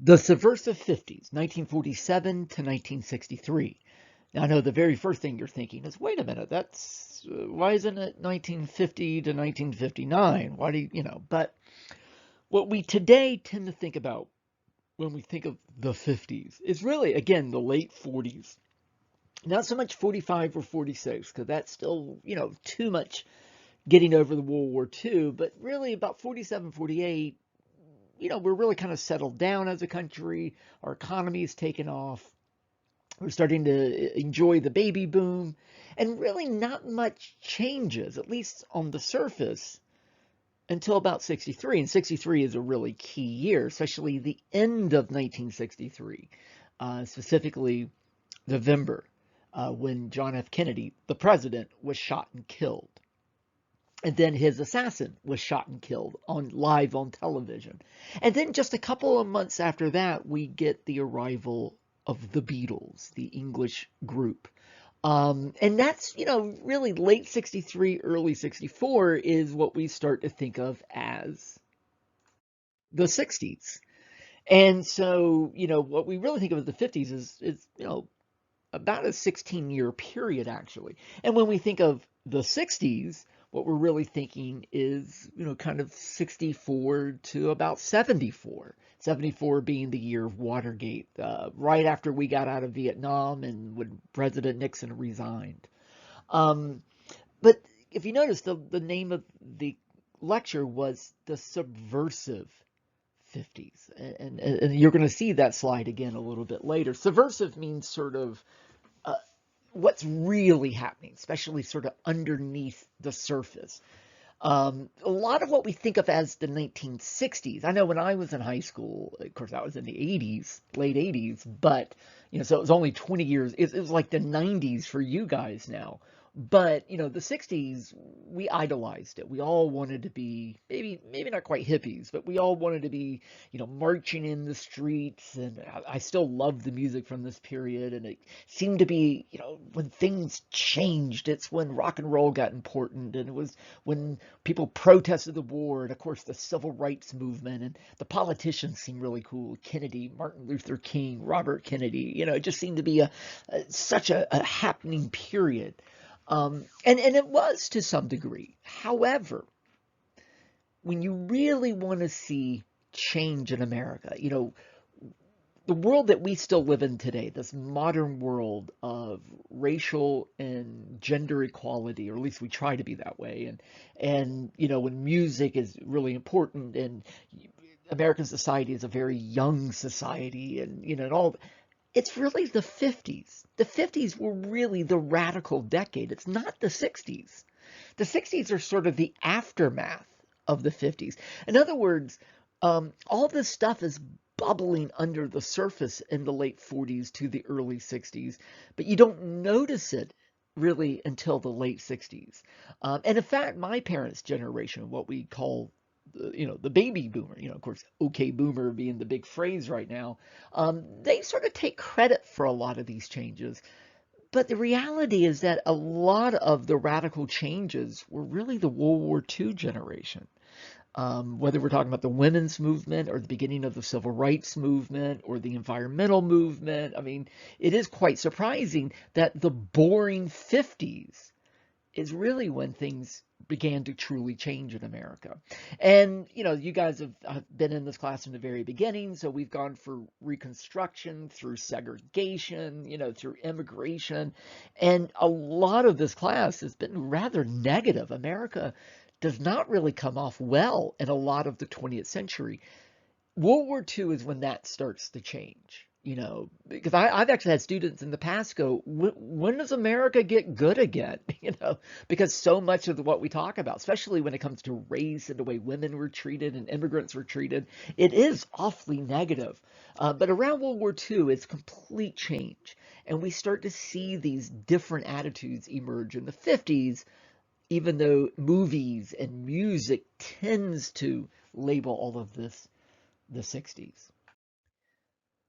The Subversive Fifties, 1947 to 1963. Now, I know the very first thing you're thinking is, wait a minute, that's why isn't it 1950 to 1959? Why do you? But what we today tend to think about when we think of the 50s is really, again, the late 40s. Not so much 45 or 46, because that's still, too much getting over the World War II, but really about 47, 48, we're really kind of settled down as a country. Our economy is taken off. We're starting to enjoy the baby boom, and really not much changes, at least on the surface, until about 63. And 63 is a really key year, especially the end of 1963, specifically November, when John F. Kennedy, the president, was shot and killed. And then his assassin was shot and killed live on television. And then just a couple of months after that, we get the arrival of the Beatles, the English group. And that's, really late 63, early 64 is what we start to think of as the 60s. And so, what we really think of as the 50s is about a 16-year period, actually. And when we think of the 60s, what we're really thinking is, kind of 64 to about 74. 74 being the year of Watergate, right after we got out of Vietnam and when President Nixon resigned. Um, but if you notice, the name of the lecture was the Subversive 50s. And you're going to see that slide again a little bit later. Subversive means sort of uh, what's really happening, especially sort of underneath the surface. A lot of what we think of as the 1960s. I know when I was in high school, of course, I was in the 80s, late 80s, but so it was only 20 years. It was like the 90s for you guys now. But the 60s, we idolized it. We all wanted to be maybe not quite hippies, but we all wanted to be marching in the streets. And I still love the music from this period. And it seemed to be when things changed, it's when rock and roll got important, and it was when people protested the war, and of course the civil rights movement, and the politicians seemed really cool. Kennedy, Martin Luther King, Robert Kennedy. It just seemed to be such a happening period. And it was to some degree. However, when you really want to see change in America, the world that we still live in today, this modern world of racial and gender equality, or at least we try to be that way, and when music is really important, and American society is a very young society, and all, it's really the 50s. The 50s were really the radical decade. It's not the 60s. The 60s are sort of the aftermath of the 50s. In other words, all this stuff is bubbling under the surface in the late 40s to the early 60s, but you don't notice it really until the late 60s. And in fact, my parents' generation, what we call the baby boomer, of course, okay, boomer being the big phrase right now, they sort of take credit for a lot of these changes. But the reality is that a lot of the radical changes were really the World War II generation. Whether we're talking about the women's movement or the beginning of the civil rights movement or the environmental movement, I mean, it is quite surprising that the boring 50s is really when things began to truly change in America. And, you guys have been in this class from the very beginning. So we've gone through Reconstruction, through segregation, through immigration. And a lot of this class has been rather negative. America does not really come off well in a lot of the 20th century. World War II is when that starts to change, because I've actually had students in the past go, when does America get good again? Because so much of what we talk about, especially when it comes to race and the way women were treated and immigrants were treated, it is awfully negative. But around World War II, it's complete change. And we start to see these different attitudes emerge in the 50s, even though movies and music tends to label all of this the 60s.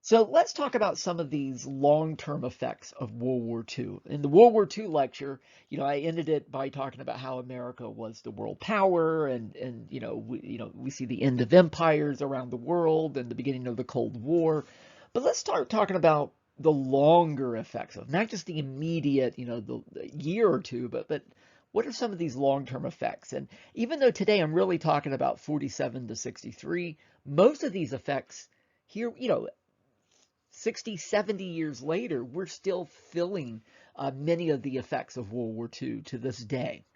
So let's talk about some of these long-term effects of World War II. In the World War II lecture, I ended it by talking about how America was the world power, and we see the end of empires around the world and the beginning of the Cold War. But let's start talking about the longer effects of not just the immediate, the year or two, but what are some of these long-term effects? And even though today I'm really talking about 47 to 63, most of these effects here, 60, 70 years later, we're still feeling many of the effects of World War II to this day.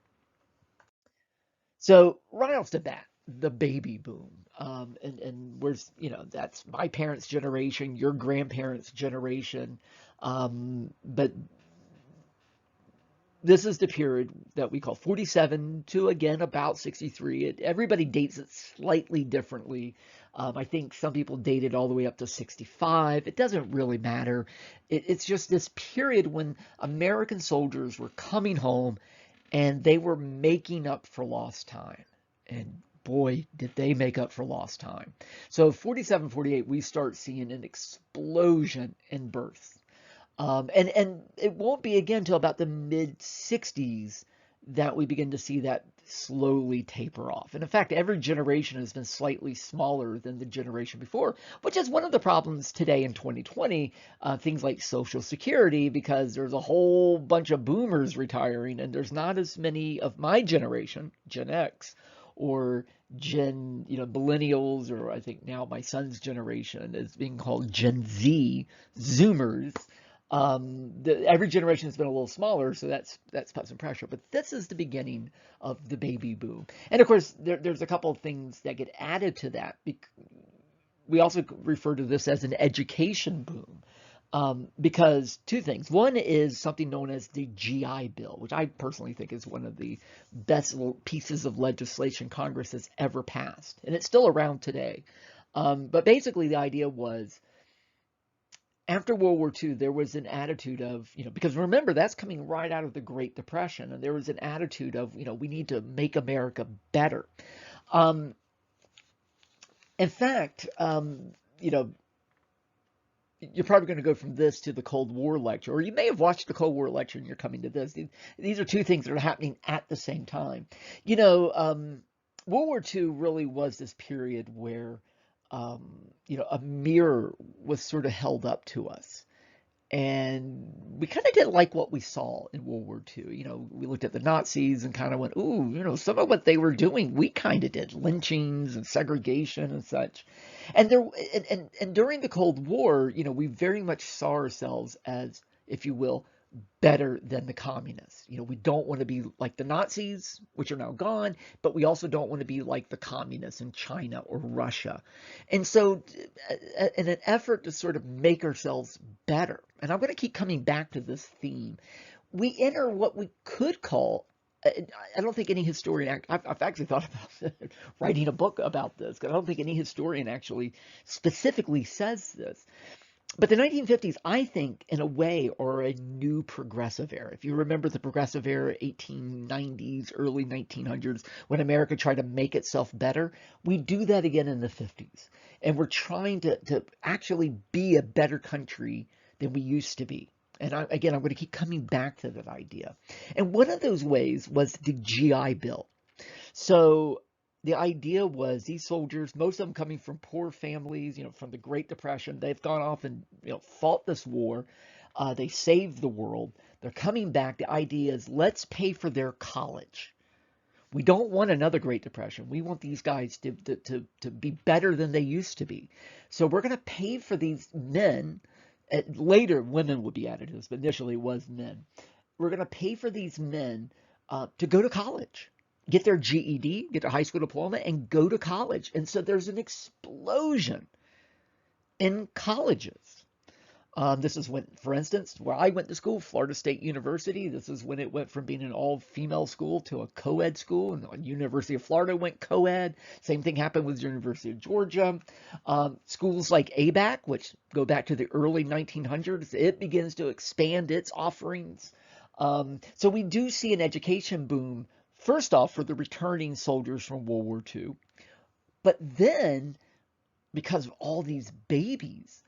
So right off the bat, the baby boom. And where's, that's my parents' generation, your grandparents' generation. But this is the period that we call 47 to, again, about 63. Everybody dates it slightly differently. I think some people date it all the way up to 65. It doesn't really matter. It's just this period when American soldiers were coming home and they were making up for lost time. And boy, did they make up for lost time. So 47, 48, we start seeing an explosion in births. And it won't be again until about the mid 60s that we begin to see that slowly taper off. And in fact, every generation has been slightly smaller than the generation before, which is one of the problems today in 2020, things like Social Security, because there's a whole bunch of boomers retiring, and there's not as many of my generation, Gen X, or millennials, or I think now my son's generation is being called Gen Z, Zoomers. Every generation has been a little smaller, so that's put some pressure. But this is the beginning of the baby boom. And of course, there's a couple of things that get added to that. We also refer to this as an education boom. Because two things. One is something known as the GI Bill, which I personally think is one of the best pieces of legislation Congress has ever passed. And it's still around today. But basically, the idea was, after World War II, there was an attitude of, because remember, that's coming right out of the Great Depression, and there was an attitude of, we need to make America better. In fact, you're probably going to go from this to the Cold War lecture, or you may have watched the Cold War lecture and you're coming to this. These are two things that are happening at the same time. World War II really was this period where a mirror was sort of held up to us. And we kind of didn't like what we saw in World War II. We looked at the Nazis and kind of went, ooh, some of what they were doing, we kind of did. Lynchings and segregation and such. And during the Cold War, we very much saw ourselves as, if you will, better than the communists. We don't want to be like the Nazis, which are now gone, but we also don't want to be like the communists in China or Russia. And so in an effort to sort of make ourselves better, and I'm going to keep coming back to this theme, we enter what we could call, I don't think any historian, I've actually thought about writing a book about this, because I don't think any historian actually specifically says this. But the 1950s, I think, in a way, are a new progressive era. If you remember the progressive era, 1890s, early 1900s, when America tried to make itself better, we do that again in the 50s. And we're trying to actually be a better country than we used to be. And again, I'm going to keep coming back to that idea. And one of those ways was the GI Bill. So the idea was these soldiers, most of them coming from poor families, from the Great Depression, they've gone off and, fought this war. They saved the world. They're coming back. The idea is, let's pay for their college. We don't want another Great Depression. We want these guys to be better than they used to be. So we're going to pay for these men. Later, women would be added to this, but initially it was men. We're going to pay for these men to go to college, get their GED, get their high school diploma, and go to college. And so there's an explosion in colleges. This is when, for instance, where I went to school, Florida State University, this is when it went from being an all-female school to a co-ed school, and the University of Florida went co-ed. Same thing happened with the University of Georgia. Schools like ABAC, which go back to the early 1900s, it begins to expand its offerings. So we do see an education boom, first off, for the returning soldiers from World War II. But then, because of all these babies,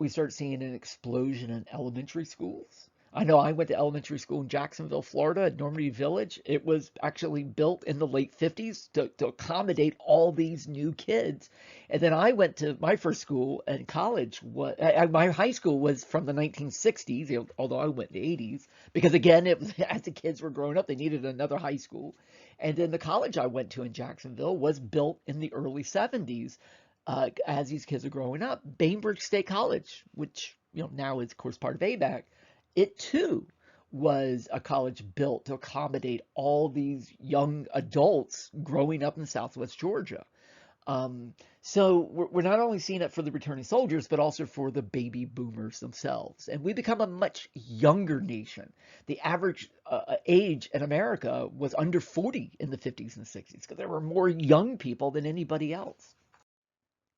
we start seeing an explosion in elementary schools. I know I went to elementary school in Jacksonville, Florida, at Normandy Village. It was actually built in the late 50s to accommodate all these new kids. And then I went to my first school and college. My high school was from the 1960s, although I went in the 80s, because again, it was, as the kids were growing up, they needed another high school. And then the college I went to in Jacksonville was built in the early 70s. As these kids are growing up, Bainbridge State College, which now is of course part of ABAC, it too was a college built to accommodate all these young adults growing up in Southwest Georgia. So we're not only seeing it for the returning soldiers, but also for the baby boomers themselves. And we become a much younger nation. The average age in America was under 40 in the 50s and 60s because there were more young people than anybody else.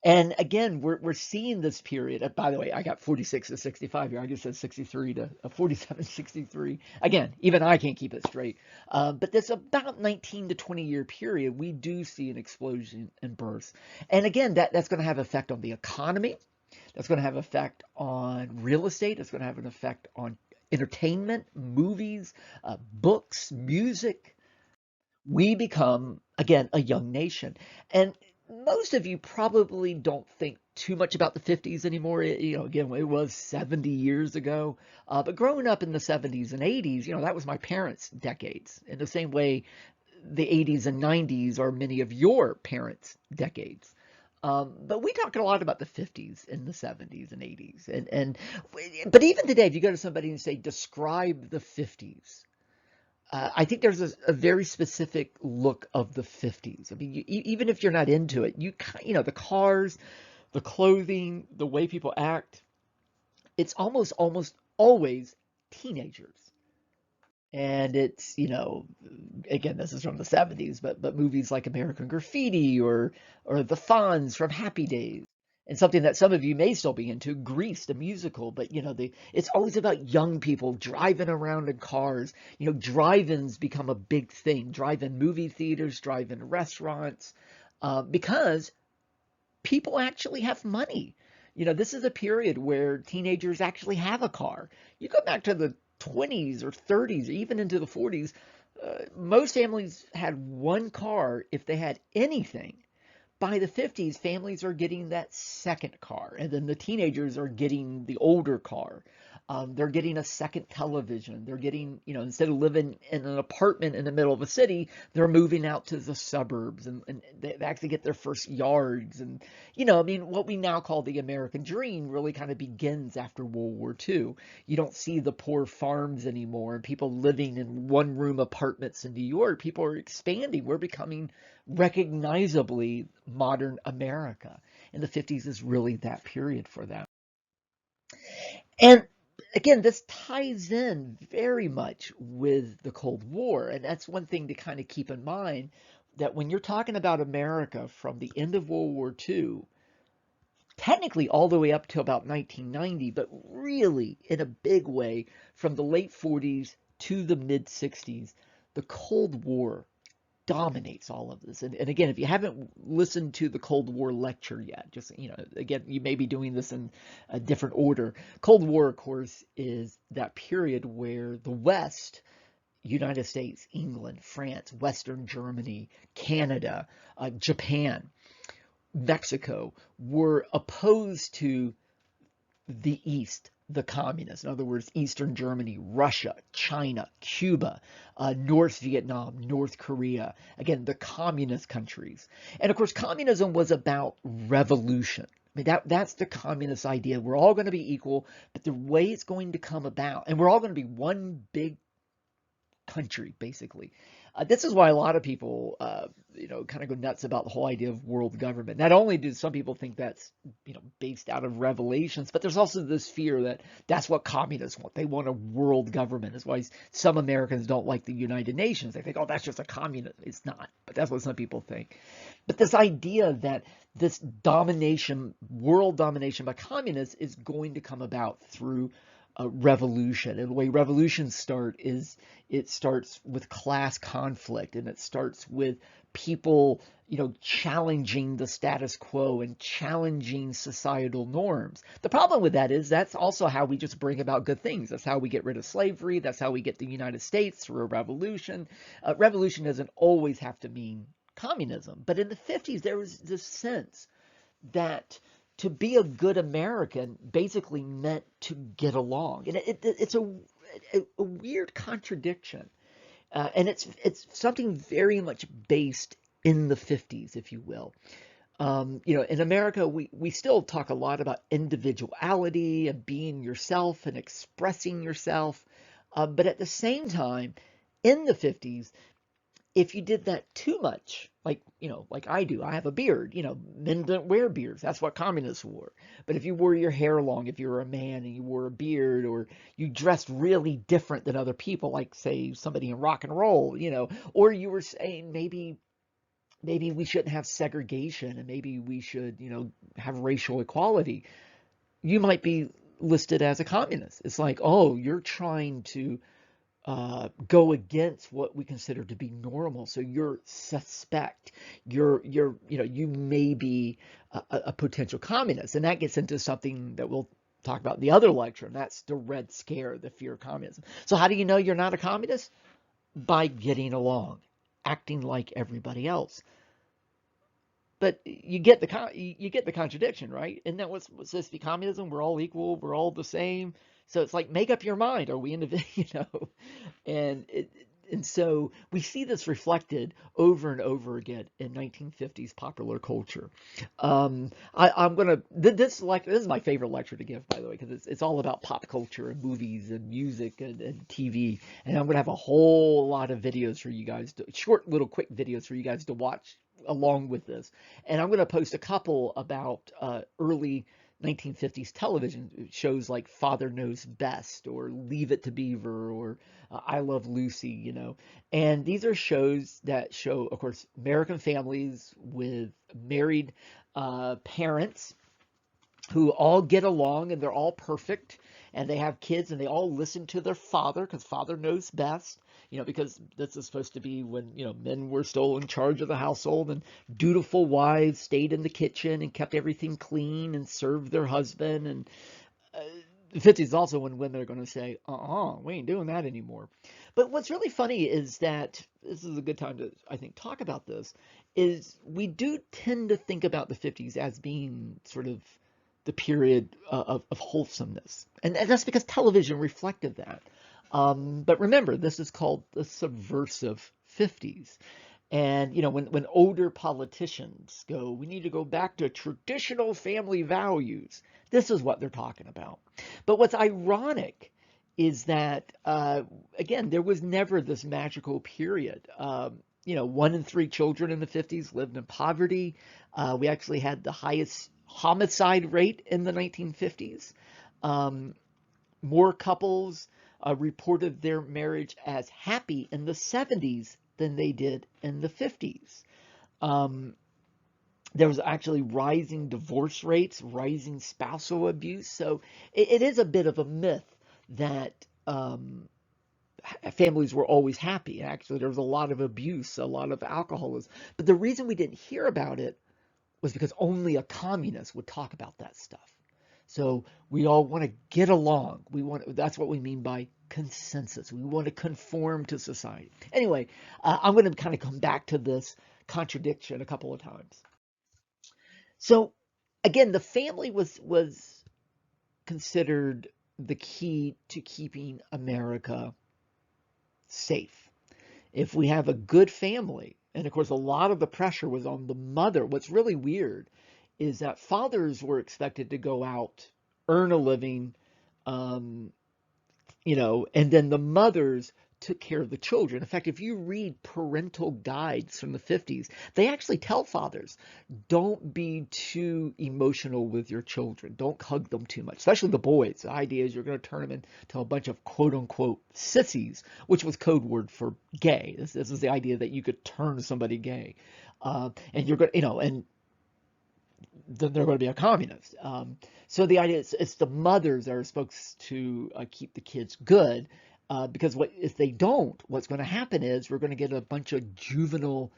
And again, we're seeing this period. By the way, I got 46 to 65 here. I just said 63 to 47, 63. Again, even I can't keep it straight. But this about 19 to 20-year period, we do see an explosion in births. And again, that's going to have effect on the economy. That's going to have effect on real estate. It's going to have an effect on entertainment, movies, books, music. We become, again, a young nation. And most of you probably don't think too much about the 50s anymore. Again, it was 70 years ago. But growing up in the 70s and 80s, that was my parents' decades. In the same way, the 80s and 90s are many of your parents' decades. But we talk a lot about the 50s and the 70s and 80s. But even today, if you go to somebody and say, describe the 50s, I think there's a very specific look of the 50s. I mean, even if you're not into it, the cars, the clothing, the way people act, it's almost always teenagers. And it's, again, this is from the 70s, but movies like American Graffiti or The Fonz from Happy Days. And something that some of you may still be into, Grease, the musical. But, it's always about young people driving around in cars. Drive-ins become a big thing. Drive-in movie theaters, drive-in restaurants, because people actually have money. This is a period where teenagers actually have a car. You go back to the 20s or 30s, even into the 40s, most families had one car if they had anything. By the 50s, families are getting that second car, and then the teenagers are getting the older car. They're getting a second television. They're getting, instead of living in an apartment in the middle of a city, they're moving out to the suburbs, and they actually get their first yards. And, what we now call the American dream really kind of begins after World War II. You don't see the poor farms anymore and people living in one-room apartments in New York. People are expanding. We're becoming recognizably modern America. And the 50s is really that period for them. And again, this ties in very much with the Cold War. And that's one thing to kind of keep in mind, that when you're talking about America from the end of World War II, technically all the way up to about 1990, but really in a big way from the late 40s to the mid 60s, the Cold War dominates all of this. And again, if you haven't listened to the Cold War lecture yet, just, again, you may be doing this in a different order. Cold War, of course, is that period where the West, United States, England, France, Western Germany, Canada, Japan, Mexico, were opposed to the East, the communists. In other words, Eastern Germany, Russia, China, Cuba, North Vietnam, North Korea. Again, the communist countries. And of course, communism was about revolution. I mean, that's the communist idea. We're all going to be equal, but the way it's going to come about, and we're all going to be one big country, basically. This is why a lot of people, kind of go nuts about the whole idea of world government. Not only do some people think that's, based out of revelations, but there's also this fear that that's what communists want. They want a world government. That's why some Americans don't like the United Nations. They think, oh, that's just a communist. It's not, but that's what some people think. But this idea that this domination, world domination by communists is going to come about through revolution. And the way revolutions start is it starts with class conflict, and it starts with people, challenging the status quo and challenging societal norms. The problem with that is that's also how we just bring about good things. That's how we get rid of slavery. That's how we get the United States through a revolution. Revolution doesn't always have to mean communism, but in the 50s there was this sense that to be a good American basically meant to get along. And it's a weird contradiction. And it's something very much based in the 50s, if you will. In America, we still talk a lot about individuality and being yourself and expressing yourself. But at the same time, in the 50s, if you did that too much, like I do, I have a beard, men don't wear beards. That's what communists wore. But if you wore your hair long, if you were a man and you wore a beard, or you dressed really different than other people, like say somebody in rock and roll, or you were saying maybe we shouldn't have segregation and maybe we should, have racial equality, you might be listed as a communist. It's like, oh, you're trying to go against what we consider to be normal. So you're suspect. You may be a potential communist, and that gets into something that we'll talk about in the other lecture, and that's the Red Scare, the fear of communism. So how do you know you're not a communist? By getting along, acting like everybody else. But you get the contradiction, right? Isn't that what's supposed to be communism? We're all equal. We're all the same. So it's like, make up your mind. Are we individual? And so we see this reflected over and over again in 1950s popular culture. I'm gonna this is my favorite lecture to give, by the way, because it's all about pop culture and movies and music and TV. And I'm gonna have a whole lot of videos for you guys, short little quick videos for you guys to watch along with this. And I'm going to post a couple about early 1950s television shows like Father Knows Best or Leave It to Beaver or I Love Lucy, And these are shows that show, of course, American families with married parents who all get along and they're all perfect and they have kids and they all listen to their father because father knows best, because this is supposed to be when, men were still in charge of the household and dutiful wives stayed in the kitchen and kept everything clean and served their husband. And the 50s is also when women are going to say, we ain't doing that anymore. But what's really funny is that this is a good time to, I think, talk about this, is we do tend to think about the 50s as being sort of the period of wholesomeness. And that's because television reflected that. But remember, this is called the subversive 50s. And, when older politicians go, we need to go back to traditional family values, this is what they're talking about. But what's ironic is that, again, there was never this magical period. 1 in 3 children in the 50s lived in poverty. We actually had the highest homicide rate in the 1950s. More couples reported their marriage as happy in the 70s than they did in the 50s. There was actually rising divorce rates, rising spousal abuse. So it is a bit of a myth that families were always happy. Actually, there was a lot of abuse, a lot of alcoholism. But the reason we didn't hear about it was because only a communist would talk about that stuff. So we all want to get along. That's what we mean by consensus. We want to conform to society. Anyway, I'm going to kind of come back to this contradiction a couple of times. So again, the family was considered the key to keeping America safe. If we have a good family, and of course a lot of the pressure was on the mother. What's really weird is that fathers were expected to go out, earn a living, and then the mothers took care of the children. In fact, if you read parental guides from the 50s, they actually tell fathers, don't be too emotional with your children. Don't hug them too much, especially the boys. The idea is you're going to turn them into a bunch of quote unquote sissies, which was code word for gay. This is the idea that you could turn somebody gay. And you're going to, and then they're going to be a communist. So the idea is it's the mothers that are supposed to keep the kids good, because if they don't, what's going to happen is we're going to get a bunch of juvenile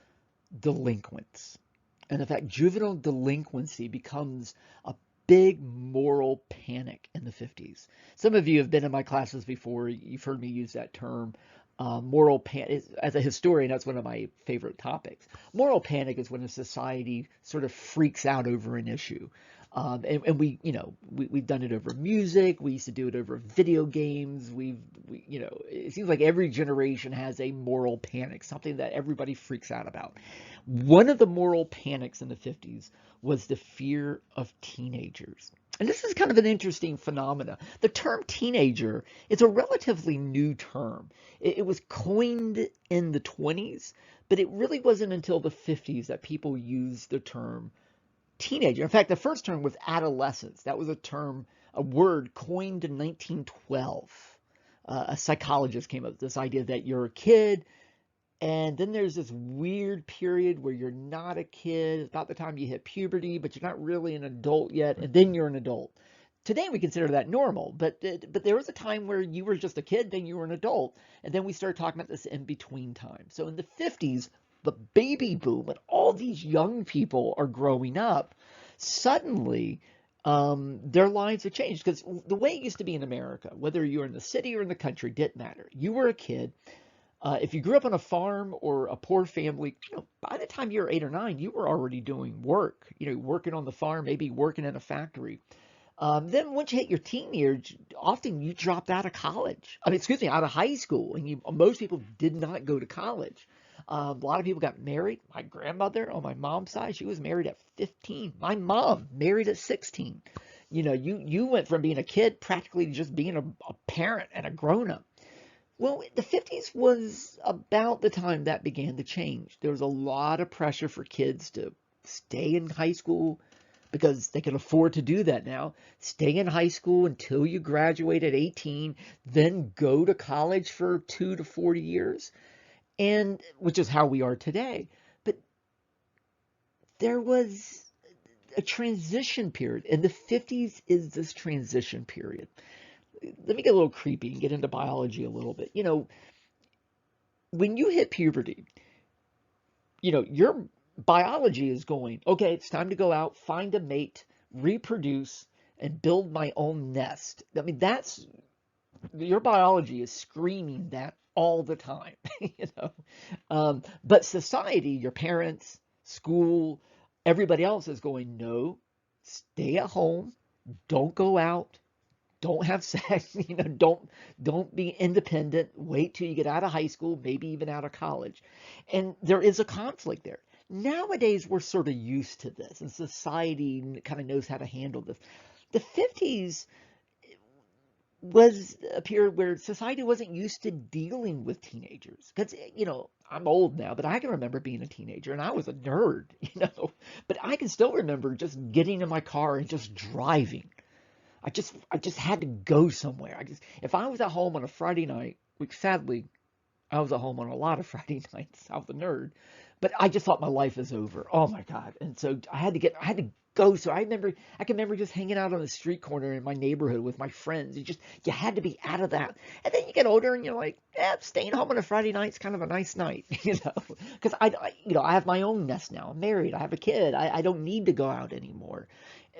delinquents. And in fact, juvenile delinquency becomes a big moral panic in the 50s. Some of you have been in my classes before. You've heard me use that term. Moral panic, as a historian, that's one of my favorite topics. Moral panic is when a society sort of freaks out over an issue. And we've done it over music. We used to do it over video games. It seems like every generation has a moral panic, something that everybody freaks out about. One of the moral panics in the 50s was the fear of teenagers. And this is kind of an interesting phenomena. The term teenager is a relatively new term. It was coined in the 20s, but it really wasn't until the 50s that people used the term teenager. In fact, the first term was adolescence. That was a word coined in 1912. A psychologist came up with this idea that you're a kid, and then there's this weird period where you're not a kid. It's about the time you hit puberty, but you're not really an adult yet, and then you're an adult. Today we consider that normal, but there was a time where you were just a kid, then you were an adult, and then we started talking about this in between time. So in the 50s, the baby boom and all these young people are growing up, suddenly their lives have changed. Because the way it used to be in America, whether you were in the city or in the country, didn't matter. You were a kid. If you grew up on a farm or a poor family, by the time you were 8 or 9, you were already doing work, working on the farm, maybe working in a factory. Then once you hit your teen years, often you dropped out of college. Out of high school, and most people did not go to college. A lot of people got married. My grandmother on my mom's side, she was married at 15. My mom married at 16. You went from being a kid practically to just being a parent and a grown-up. Well, the 50s was about the time that began to change. There was a lot of pressure for kids to stay in high school because they can afford to do that now. Stay in high school until you graduate at 18, then go to college for 2 to 4 years, and which is how we are today. But there was a transition period, and the 50s is this transition period. Let me get a little creepy and get into biology a little bit. When you hit puberty, your biology is going, okay, it's time to go out, find a mate, reproduce, and build my own nest. That's your biology is screaming that all the time, But society, your parents, school, everybody else is going, no, stay at home, don't go out, don't have sex, don't be independent, wait till you get out of high school, maybe even out of college. And there is a conflict there. Nowadays, we're sort of used to this, and society kind of knows how to handle this. The 50s was a period where society wasn't used to dealing with teenagers. Because, I'm old now, but I can remember being a teenager, and I was a nerd, But I can still remember just getting in my car and just driving. I just had to go somewhere. If I was at home on a Friday night, which sadly I was at home on a lot of Friday nights. I was a nerd, but I just thought my life is over. Oh my God! And so I had to go. So I can remember just hanging out on the street corner in my neighborhood with my friends. You had to be out of that. And then you get older and you're like, staying home on a Friday night's kind of a nice night, Because I have my own nest now. I'm married. I have a kid. I don't need to go out anymore.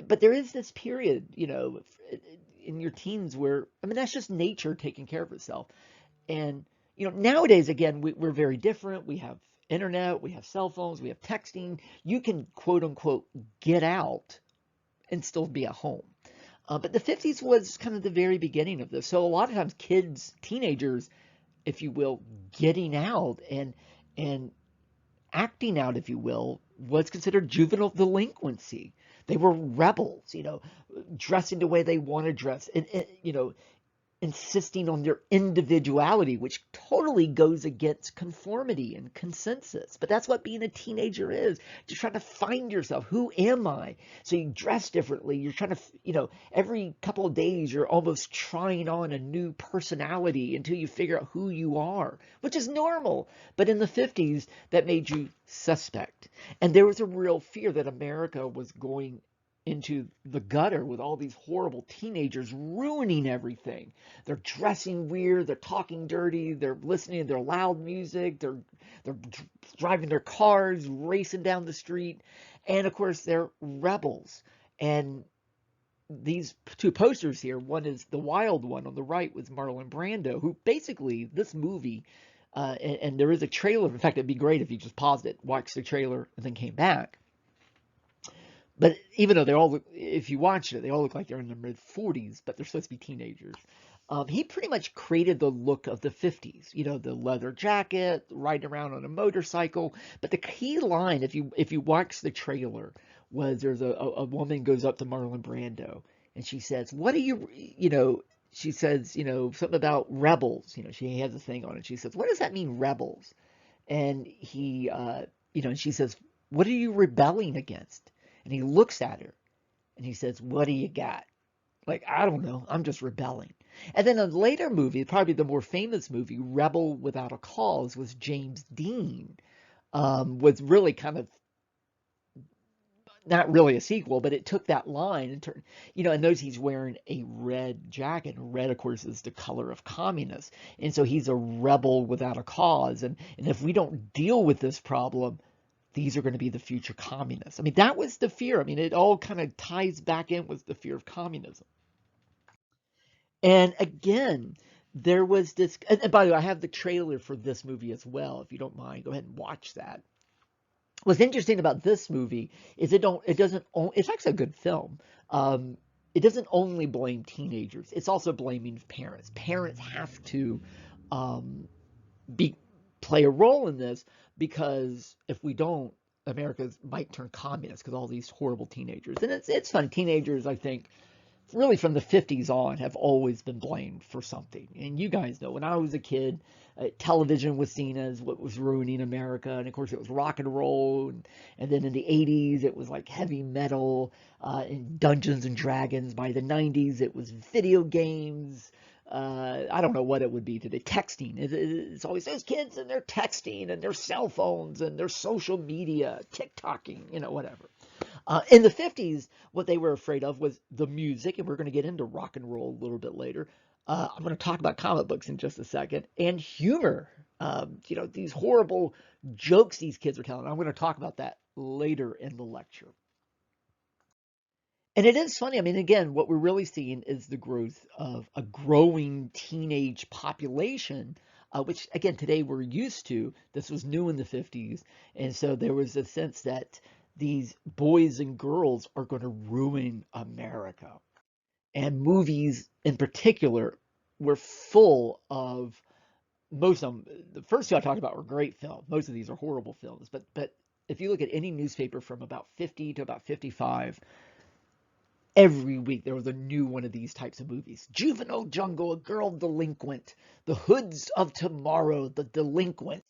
But there is this period, in your teens where, that's just nature taking care of itself. And, nowadays, again, we're very different. We have internet, we have cell phones, we have texting. You can, quote unquote, get out and still be at home. But the 50s was kind of the very beginning of this. So a lot of times kids, teenagers, if you will, getting out and acting out, if you will, was considered juvenile delinquency. They were rebels, dressing the way they want to dress, and insisting on their individuality, which totally goes against conformity and consensus. But that's what being a teenager is. You're trying to find yourself. Who am I? So you dress differently. You're trying to, every couple of days, you're almost trying on a new personality until you figure out who you are, which is normal. But in the 50s, that made you suspect. And there was a real fear that America was going into the gutter with all these horrible teenagers ruining everything. They're dressing weird, they're talking dirty, they're listening to their loud music, they're driving their cars, racing down the street, and of course they're rebels. And these two posters here, one is the wild one on the right with Marlon Brando, who basically this movie, and there is a trailer. In fact, it'd be great if you just paused it, watched the trailer, and then came back. But even though they all look, if you watch it, they all look like they're in their mid 40s, but they're supposed to be teenagers. He pretty much created the look of the 50s. You know, the leather jacket, riding around on a motorcycle. But the key line, if you watch the trailer, was there's a woman goes up to Marlon Brando and she says, "What do you, you know?" She says, you know, something about rebels. You know, she has a thing on it. She says, "What does that mean, rebels?" And he, and she says, "What are you rebelling against?" And he looks at her and he says, "What do you got?" Like, I don't know. I'm just rebelling. And then a later movie, probably the more famous movie, Rebel Without a Cause, was James Dean, was really kind of not really a sequel, but it took that line and turned, and notice he's wearing a red jacket. Red, of course, is the color of communists. And so he's a rebel without a cause. And if we don't deal with this problem, these are going to be the future communists. I mean, that was the fear. I mean, it all kind of ties back in with the fear of communism. And again, there was this, and by the way, I have the trailer for this movie as well. If you don't mind, go ahead and watch that. What's interesting about this movie is it's actually a good film. It doesn't only blame teenagers. It's also blaming parents. Parents have to um, be play a role in this, because if we don't, America might turn communist because all these horrible teenagers. And it's fun. Teenagers, I think, really from the 50s on, have always been blamed for something. And you guys know, when I was a kid, television was seen as what was ruining America. And of course, it was rock and roll. And then in the 80s, it was like heavy metal and Dungeons and Dragons. By the 90s, it was video games. I don't know what it would be today. Texting. It's always those kids and their texting and their cell phones and their social media, TikToking, whatever. In the 50s, what they were afraid of was the music, and we're going to get into rock and roll a little bit later. I'm going to talk about comic books in just a second, and humor. These horrible jokes these kids are telling. I'm going to talk about that later in the lecture. And it is funny. I mean, again, what we're really seeing is the growth of a growing teenage population, which, again, today we're used to. This was new in the 50s. And so there was a sense that these boys and girls are going to ruin America. And movies in particular were full of, most of them, the first two I talked about were great films. Most of these are horrible films. But if you look at any newspaper from about 50 to about 55, every week there was a new one of these types of movies. Juvenile Jungle, A Girl Delinquent, The Hoods of Tomorrow, The Delinquents,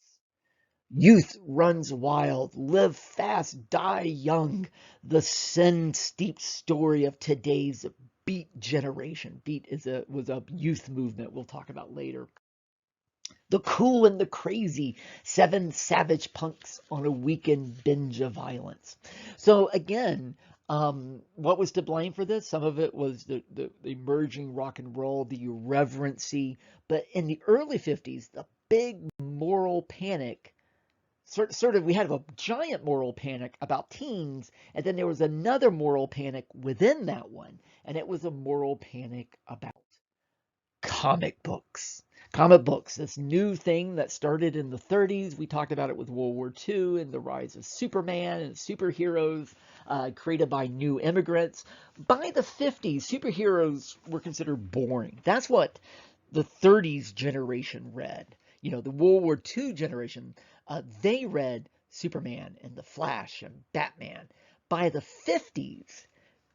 Youth Runs Wild, Live Fast, Die Young, The Sin-Steeped Story of Today's Beat Generation. Beat was a youth movement we'll talk about later. The Cool and the Crazy, 7 savage punks on a weekend binge of violence. So again, what was to blame for this? Some of it was the emerging rock and roll, the irreverency. But in the early 50s, the big moral panic, sort of, we had a giant moral panic about teens, and then there was another moral panic within that one, and it was a moral panic about comic books. Comic books, this new thing that started in the 30s. We talked about it with World War II and the rise of Superman and superheroes created by new immigrants. By the 50s, superheroes were considered boring. That's what the 30s generation read. The World War II generation, they read Superman and the Flash and Batman. By the 50s,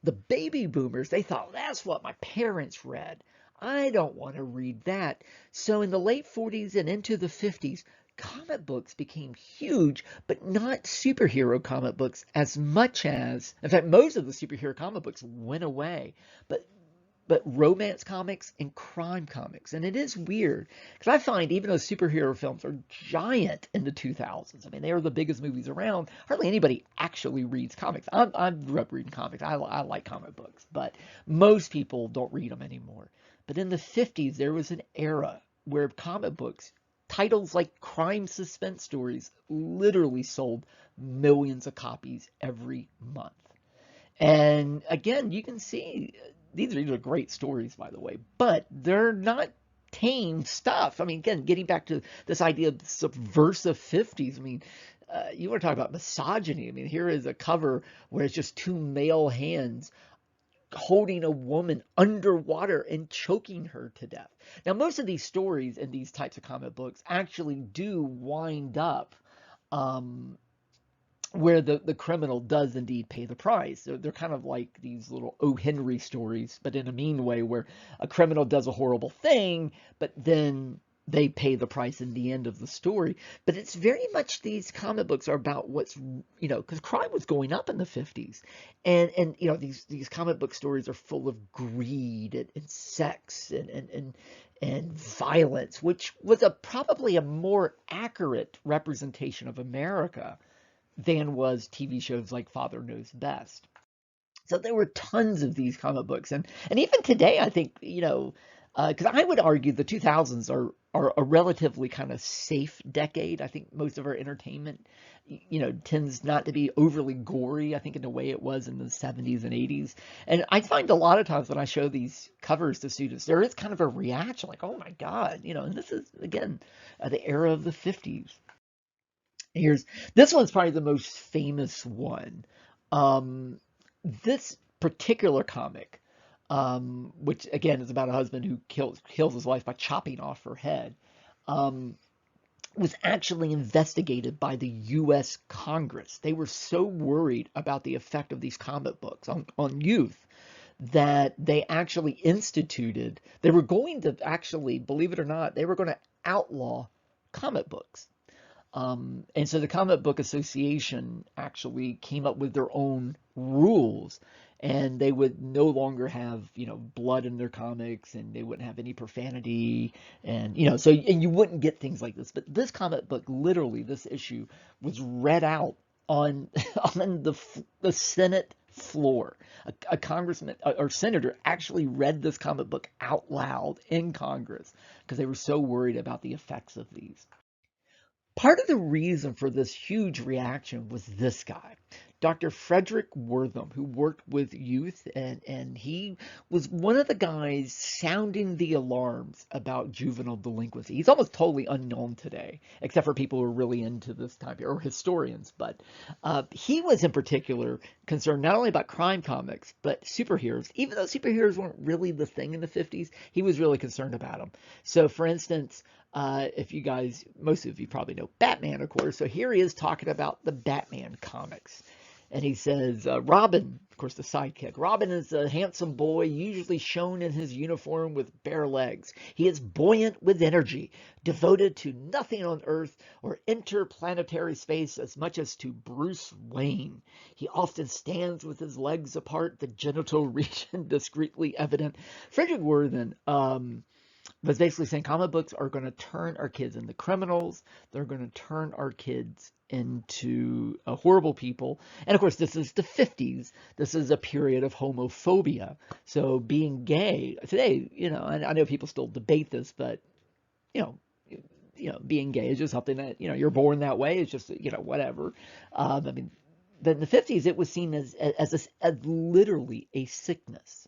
the baby boomers, they thought, that's what my parents read. I don't want to read that. So in the late 40s and into the 50s, comic books became huge, but not superhero comic books as much as, in fact, most of the superhero comic books went away. But but romance comics and crime comics. And it is weird because I find even though superhero films are giant in the 2000s, I mean, they are the biggest movies around, hardly anybody actually reads comics. I grew up reading comics. I like comic books, but most people don't read them anymore. But in the 50s, there was an era where comic books, titles like crime suspense stories, literally sold millions of copies every month. And again, you can see these are great stories, by the way, but they're not tame stuff. I mean, again, getting back to this idea of subversive 50s, I mean, you want to talk about misogyny. I mean, here is a cover where it's just two male hands holding a woman underwater and choking her to death. Now, most of these stories in these types of comic books actually do wind up where the criminal does indeed pay the price. They're kind of like these little O. Henry stories, but in a mean way, where a criminal does a horrible thing, but then they pay the price in the end of the story. But it's very much these comic books are about what's, because crime was going up in the 50s. And these comic book stories are full of greed and sex and violence, which was probably a more accurate representation of America than was TV shows like Father Knows Best. So there were tons of these comic books, and even today, I think because I would argue the 2000s are a relatively kind of safe decade. I think most of our entertainment, tends not to be overly gory. I think in the way it was in the 70s and 80s, and I find a lot of times when I show these covers to students, there is kind of a reaction like, "Oh my God," and this is again the era of the 50s. This one's probably the most famous one. Um, this particular comic, which again is about a husband who kills his wife by chopping off her head, um, was actually investigated by the U.S. Congress. They were so worried about the effect of these comic books on youth that they actually they were going to actually, believe it or not, they were going to outlaw comic books. And so the Comic Book Association actually came up with their own rules, and they would no longer have, blood in their comics, and they wouldn't have any profanity, and, and you wouldn't get things like this. But this comic book, literally, this issue was read out on on the Senate floor. A congressman or senator actually read this comic book out loud in Congress because they were so worried about the effects of these. Part of the reason for this huge reaction was this guy, Dr. Frederick Wortham, who worked with youth, and he was one of the guys sounding the alarms about juvenile delinquency. He's almost totally unknown today, except for people who are really into this time period, or historians. But he was in particular concerned not only about crime comics, but superheroes. Even though superheroes weren't really the thing in the 50s, he was really concerned about them. So, for instance, if you guys, most of you probably know Batman, of course. So here he is talking about the Batman comics. And he says, Robin, of course, the sidekick. Robin is a handsome boy, usually shown in his uniform with bare legs. He is buoyant with energy, devoted to nothing on Earth or interplanetary space as much as to Bruce Wayne. He often stands with his legs apart, the genital region discreetly evident. Frederick Wortham was basically saying comic books are going to turn our kids into criminals. They're going to turn our kids into horrible people. And of course, this is the 50s. This is a period of homophobia. So being gay today, and I know people still debate this, but you being gay is just something that you're born that way. It's just whatever. I mean, but in the 50s, it was seen as literally a sickness,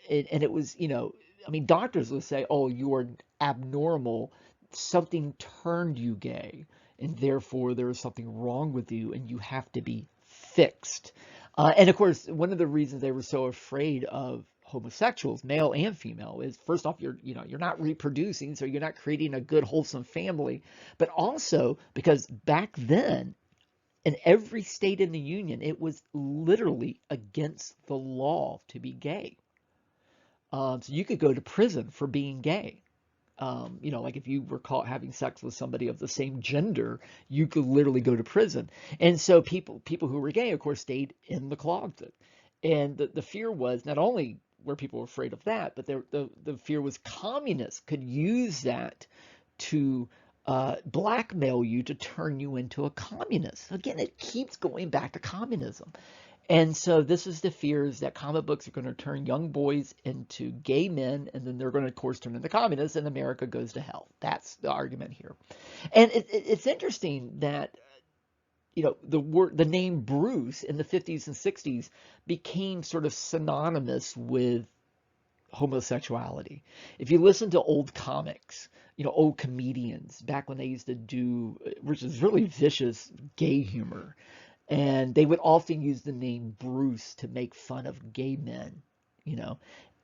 and it was I mean, doctors would say, "Oh, you are abnormal. Something turned you gay, and therefore there is something wrong with you, and you have to be fixed." And of course, one of the reasons they were so afraid of homosexuals, male and female, is first off, you're not reproducing, so you're not creating a good, wholesome family, but also because back then, in every state in the union, it was literally against the law to be gay. So you could go to prison for being gay. Like if you were caught having sex with somebody of the same gender, you could literally go to prison. And so people who were gay, of course, stayed in the closet. And the fear was not only where people were afraid of that, but the fear was communists could use that to blackmail you to turn you into a communist. Again, it keeps going back to communism. And so this is the fears that comic books are going to turn young boys into gay men, and then they're going to, of course, turn into communists, and America goes to hell. That's the argument here. And it's interesting that the name Bruce in the 50s and 60s became sort of synonymous with homosexuality. If you listen to old comics, old comedians back when they used to do, which is really vicious gay humor, and they would often use the name Bruce to make fun of gay men,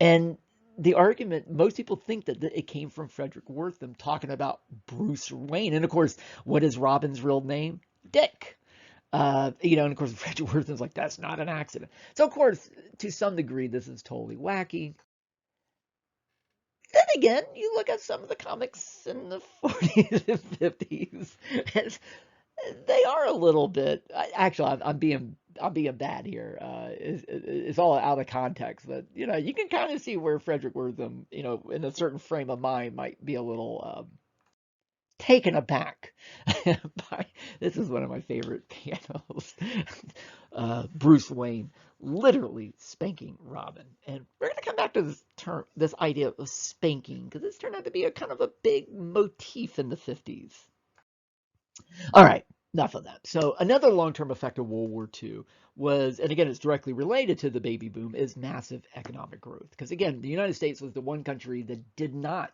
and the argument, most people think that it came from Frederick Wortham talking about Bruce Wayne. And of course, what is Robin's real name? Dick. And of course, Frederick Wortham's like, that's not an accident. So of course, to some degree, this is totally wacky. Then again, you look at some of the comics in the 40s and 50s, and they are a little bit. Actually, I'm being bad here. It's all out of context, but you can kind of see where Frederick Wortham, in a certain frame of mind, might be a little taken aback by. This is one of my favorite panels. Bruce Wayne literally spanking Robin, and we're going to come back to this idea of spanking, because this turned out to be a kind of a big motif in the 50s. All right, enough of that. So another long-term effect of World War II was, and again, it's directly related to the baby boom, is massive economic growth. Because again, the United States was the one country that did not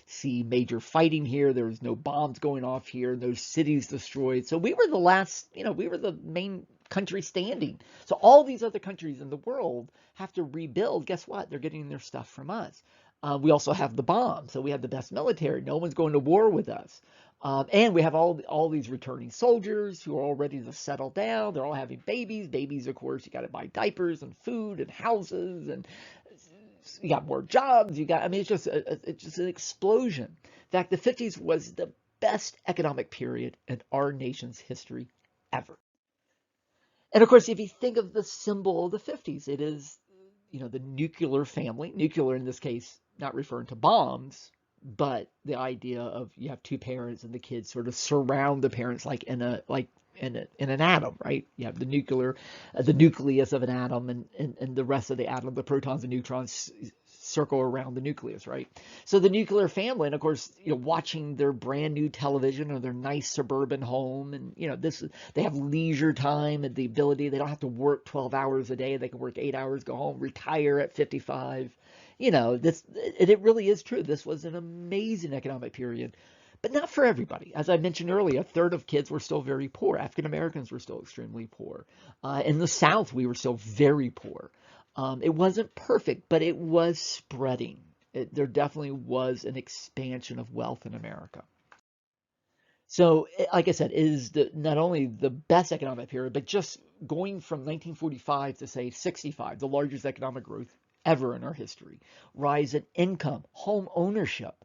see major fighting here. There was no bombs going off here, no cities destroyed. So we were the last, we were the main country standing. So all these other countries in the world have to rebuild. Guess what? They're getting their stuff from us. We also have the bomb, so we have the best military. No one's going to war with us. And we have all these returning soldiers who are all ready to settle down. They're all having babies. Babies, of course, you got to buy diapers and food and houses, and you got more jobs. It's just an explosion. In fact, the 50s was the best economic period in our nation's history ever. And of course, if you think of the symbol of the 50s, it is, the nuclear family. Nuclear in this case, not referring to bombs, but the idea of you have two parents and the kids sort of surround the parents like in an atom, right? You have the nucleus of an atom, and the rest of the atom, the protons and neutrons, circle around the nucleus, right? So the nuclear family, and of course, watching their brand new television or their nice suburban home, and they have leisure time and the ability. They don't have to work 12 hours a day. They can work 8 hours, go home, retire at 55. It really is true. This was an amazing economic period, but not for everybody. As I mentioned earlier, a third of kids were still very poor. African Americans were still extremely poor. In the South, we were still very poor. It wasn't perfect, but it was spreading. There definitely was an expansion of wealth in America. So, like I said, it is not only the best economic period, but just going from 1945 to, say, 65, the largest economic growth ever in our history. Rise in income, home ownership.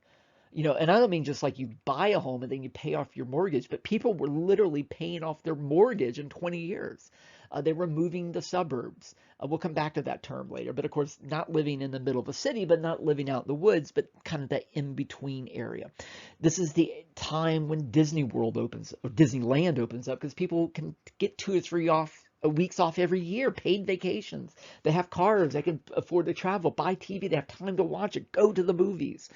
And I don't mean just like you buy a home and then you pay off your mortgage, but people were literally paying off their mortgage in 20 years. They were moving to suburbs. We'll come back to that term later. But of course, not living in the middle of a city, but not living out in the woods, but kind of that in-between area. This is the time when Disney World opens, or Disneyland opens up, because people can get 2 or 3 weeks off every year, paid vacations. They have cars, they can afford to travel, buy TV, they have time to watch it, go to the movies.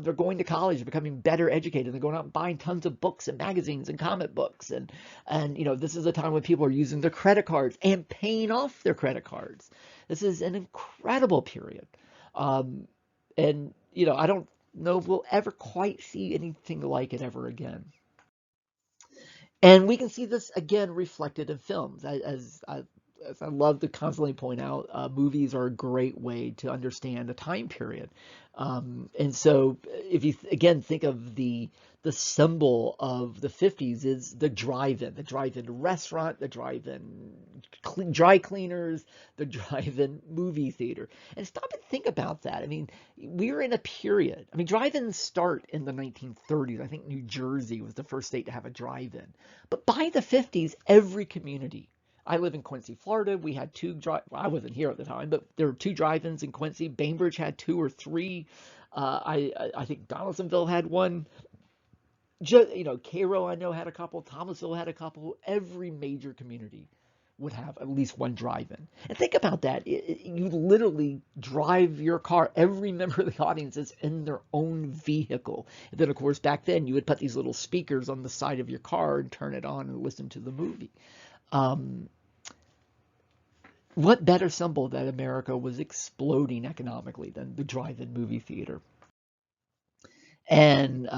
They're going to college, becoming better educated. They're going out and buying tons of books and magazines and comic books. And this is a time when people are using their credit cards and paying off their credit cards. This is an incredible period. I don't know if we'll ever quite see anything like it ever again. And we can see this again reflected in films. As I love to constantly point out, movies are a great way to understand a time period. And so if you again think of the symbol of the 50s is the drive-in restaurant, the drive-in dry cleaners, the drive-in movie theater. And stop and think about that. I mean, we're in a period. I mean, drive-ins start in the 1930s. I think New Jersey was the first state to have a drive-in. But by the 50s, every community I live in Quincy, Florida. We had well, I wasn't here at the time, but there were two drive-ins in Quincy. Bainbridge had two or three. I think Donaldsonville had one. Just, Cairo, I know, had a couple. Thomasville had a couple. Every major community would have at least one drive-in. And think about that. You literally drive your car. Every member of the audience is in their own vehicle. And then, of course, back then you would put these little speakers on the side of your car and turn it on and listen to the movie. What better symbol that America was exploding economically than the drive-in movie theater? And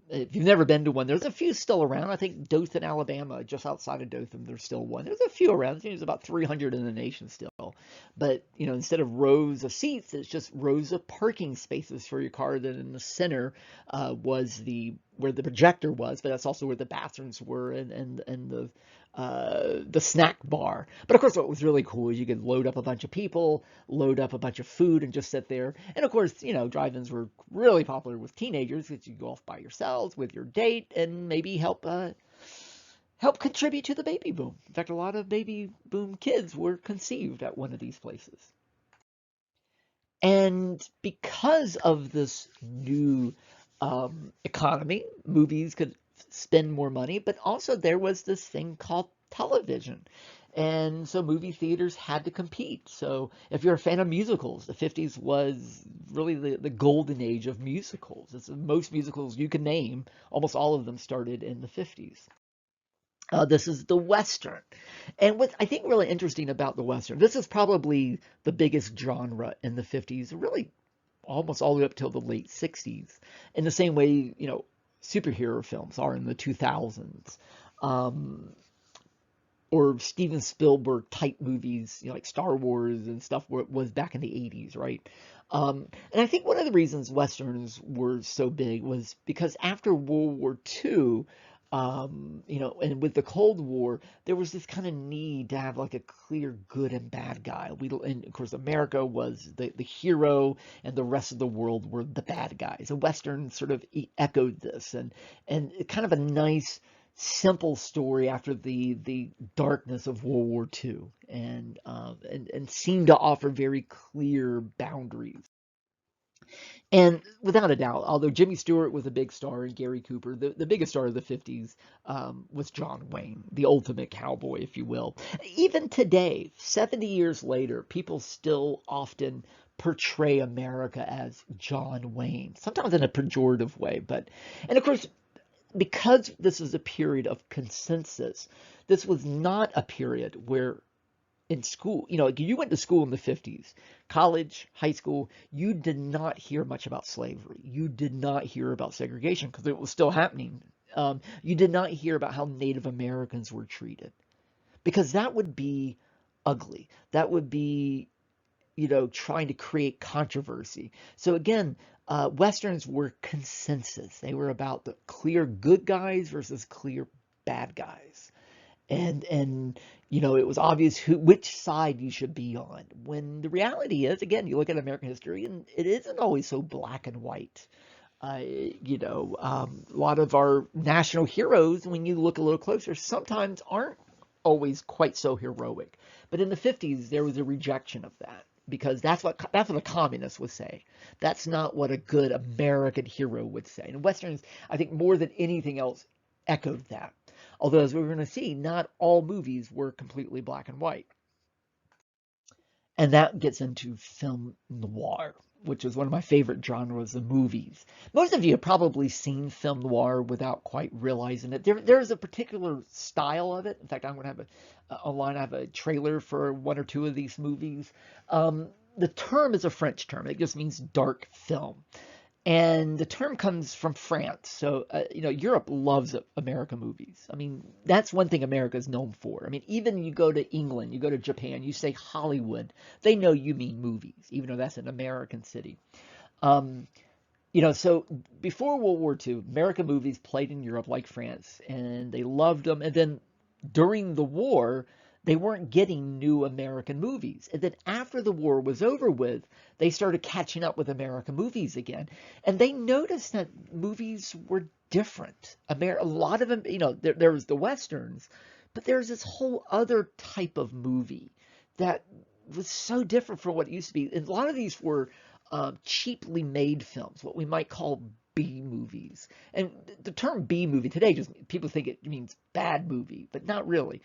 if you've never been to one, there's a few still around. I think Dothan, Alabama, just outside of Dothan, there's still one. There's a few around. There's about 300 in the nation still. But, instead of rows of seats, it's just rows of parking spaces for your car. Then in the center was where the projector was, but that's also where the bathrooms were and the snack bar. But of course, what was really cool is you could load up a bunch of people, load up a bunch of food, and just sit there. And of course, drive-ins were really popular with teenagers because you go off by yourselves with your date and maybe help contribute to the baby boom. In fact, a lot of baby boom kids were conceived at one of these places. And because of this new economy, movies could spend more money, but also there was this thing called television. And so movie theaters had to compete. So if you're a fan of musicals, the 50s was really the golden age of musicals. It's most musicals you can name, almost all of them started in the 50s. This is the Western. And what's I think really interesting about the Western, this is probably the biggest genre in the 50s, really almost all the way up till the late 60s. In the same way, superhero films are in the 2000s. Or Steven Spielberg type movies, like Star Wars and stuff, was back in the 80s, right? And I think one of the reasons Westerns were so big was because after World War II, and with the Cold War, there was this kind of need to have like a clear good and bad guy. And of course, America was the hero, and the rest of the world were the bad guys. And Western sort of echoed this, and kind of a nice, simple story after the darkness of World War II, and seemed to offer very clear boundaries. And without a doubt, although Jimmy Stewart was a big star and Gary Cooper, the biggest star of the 50s was John Wayne, the ultimate cowboy, if you will. Even today, 70 years later, people still often portray America as John Wayne, sometimes in a pejorative way. And of course, because this is a period of consensus, this was not a period where in school, you went to school in the 50s, college, high school, you did not hear much about slavery. You did not hear about segregation because it was still happening. You did not hear about how Native Americans were treated because that would be ugly. That would be, trying to create controversy. So again, Westerns were consensus. They were about the clear good guys versus clear bad guys. And it was obvious which side you should be on. When the reality is, again, you look at American history, and it isn't always so black and white. A lot of our national heroes, when you look a little closer, sometimes aren't always quite so heroic. But in the 50s, there was a rejection of that because that's what a communist would say. That's not what a good American hero would say. And Westerns, I think, more than anything else, echoed that. Although, as we're going to see, not all movies were completely black and white. And that gets into film noir, which is one of my favorite genres of movies. Most of you have probably seen film noir without quite realizing it. There's a particular style of it. In fact, I'm going to have online, I have a trailer for one or two of these movies. The term is a French term. It just means dark film. And the term comes from France. So, Europe loves American movies. I mean, that's one thing America is known for. I mean, even you go to England, you go to Japan, you say Hollywood, they know you mean movies, even though that's an American city. So before World War II, American movies played in Europe like France, and they loved them. And then during the war, they weren't getting new American movies. And then after the war was over with, they started catching up with American movies again. And they noticed that movies were different. A lot of them, there was the Westerns, But there's this whole other type of movie that was so different from what it used to be. And a lot of these were cheaply made films, what we might call B movies. And the term B movie today, just people think it means bad movie, but not really.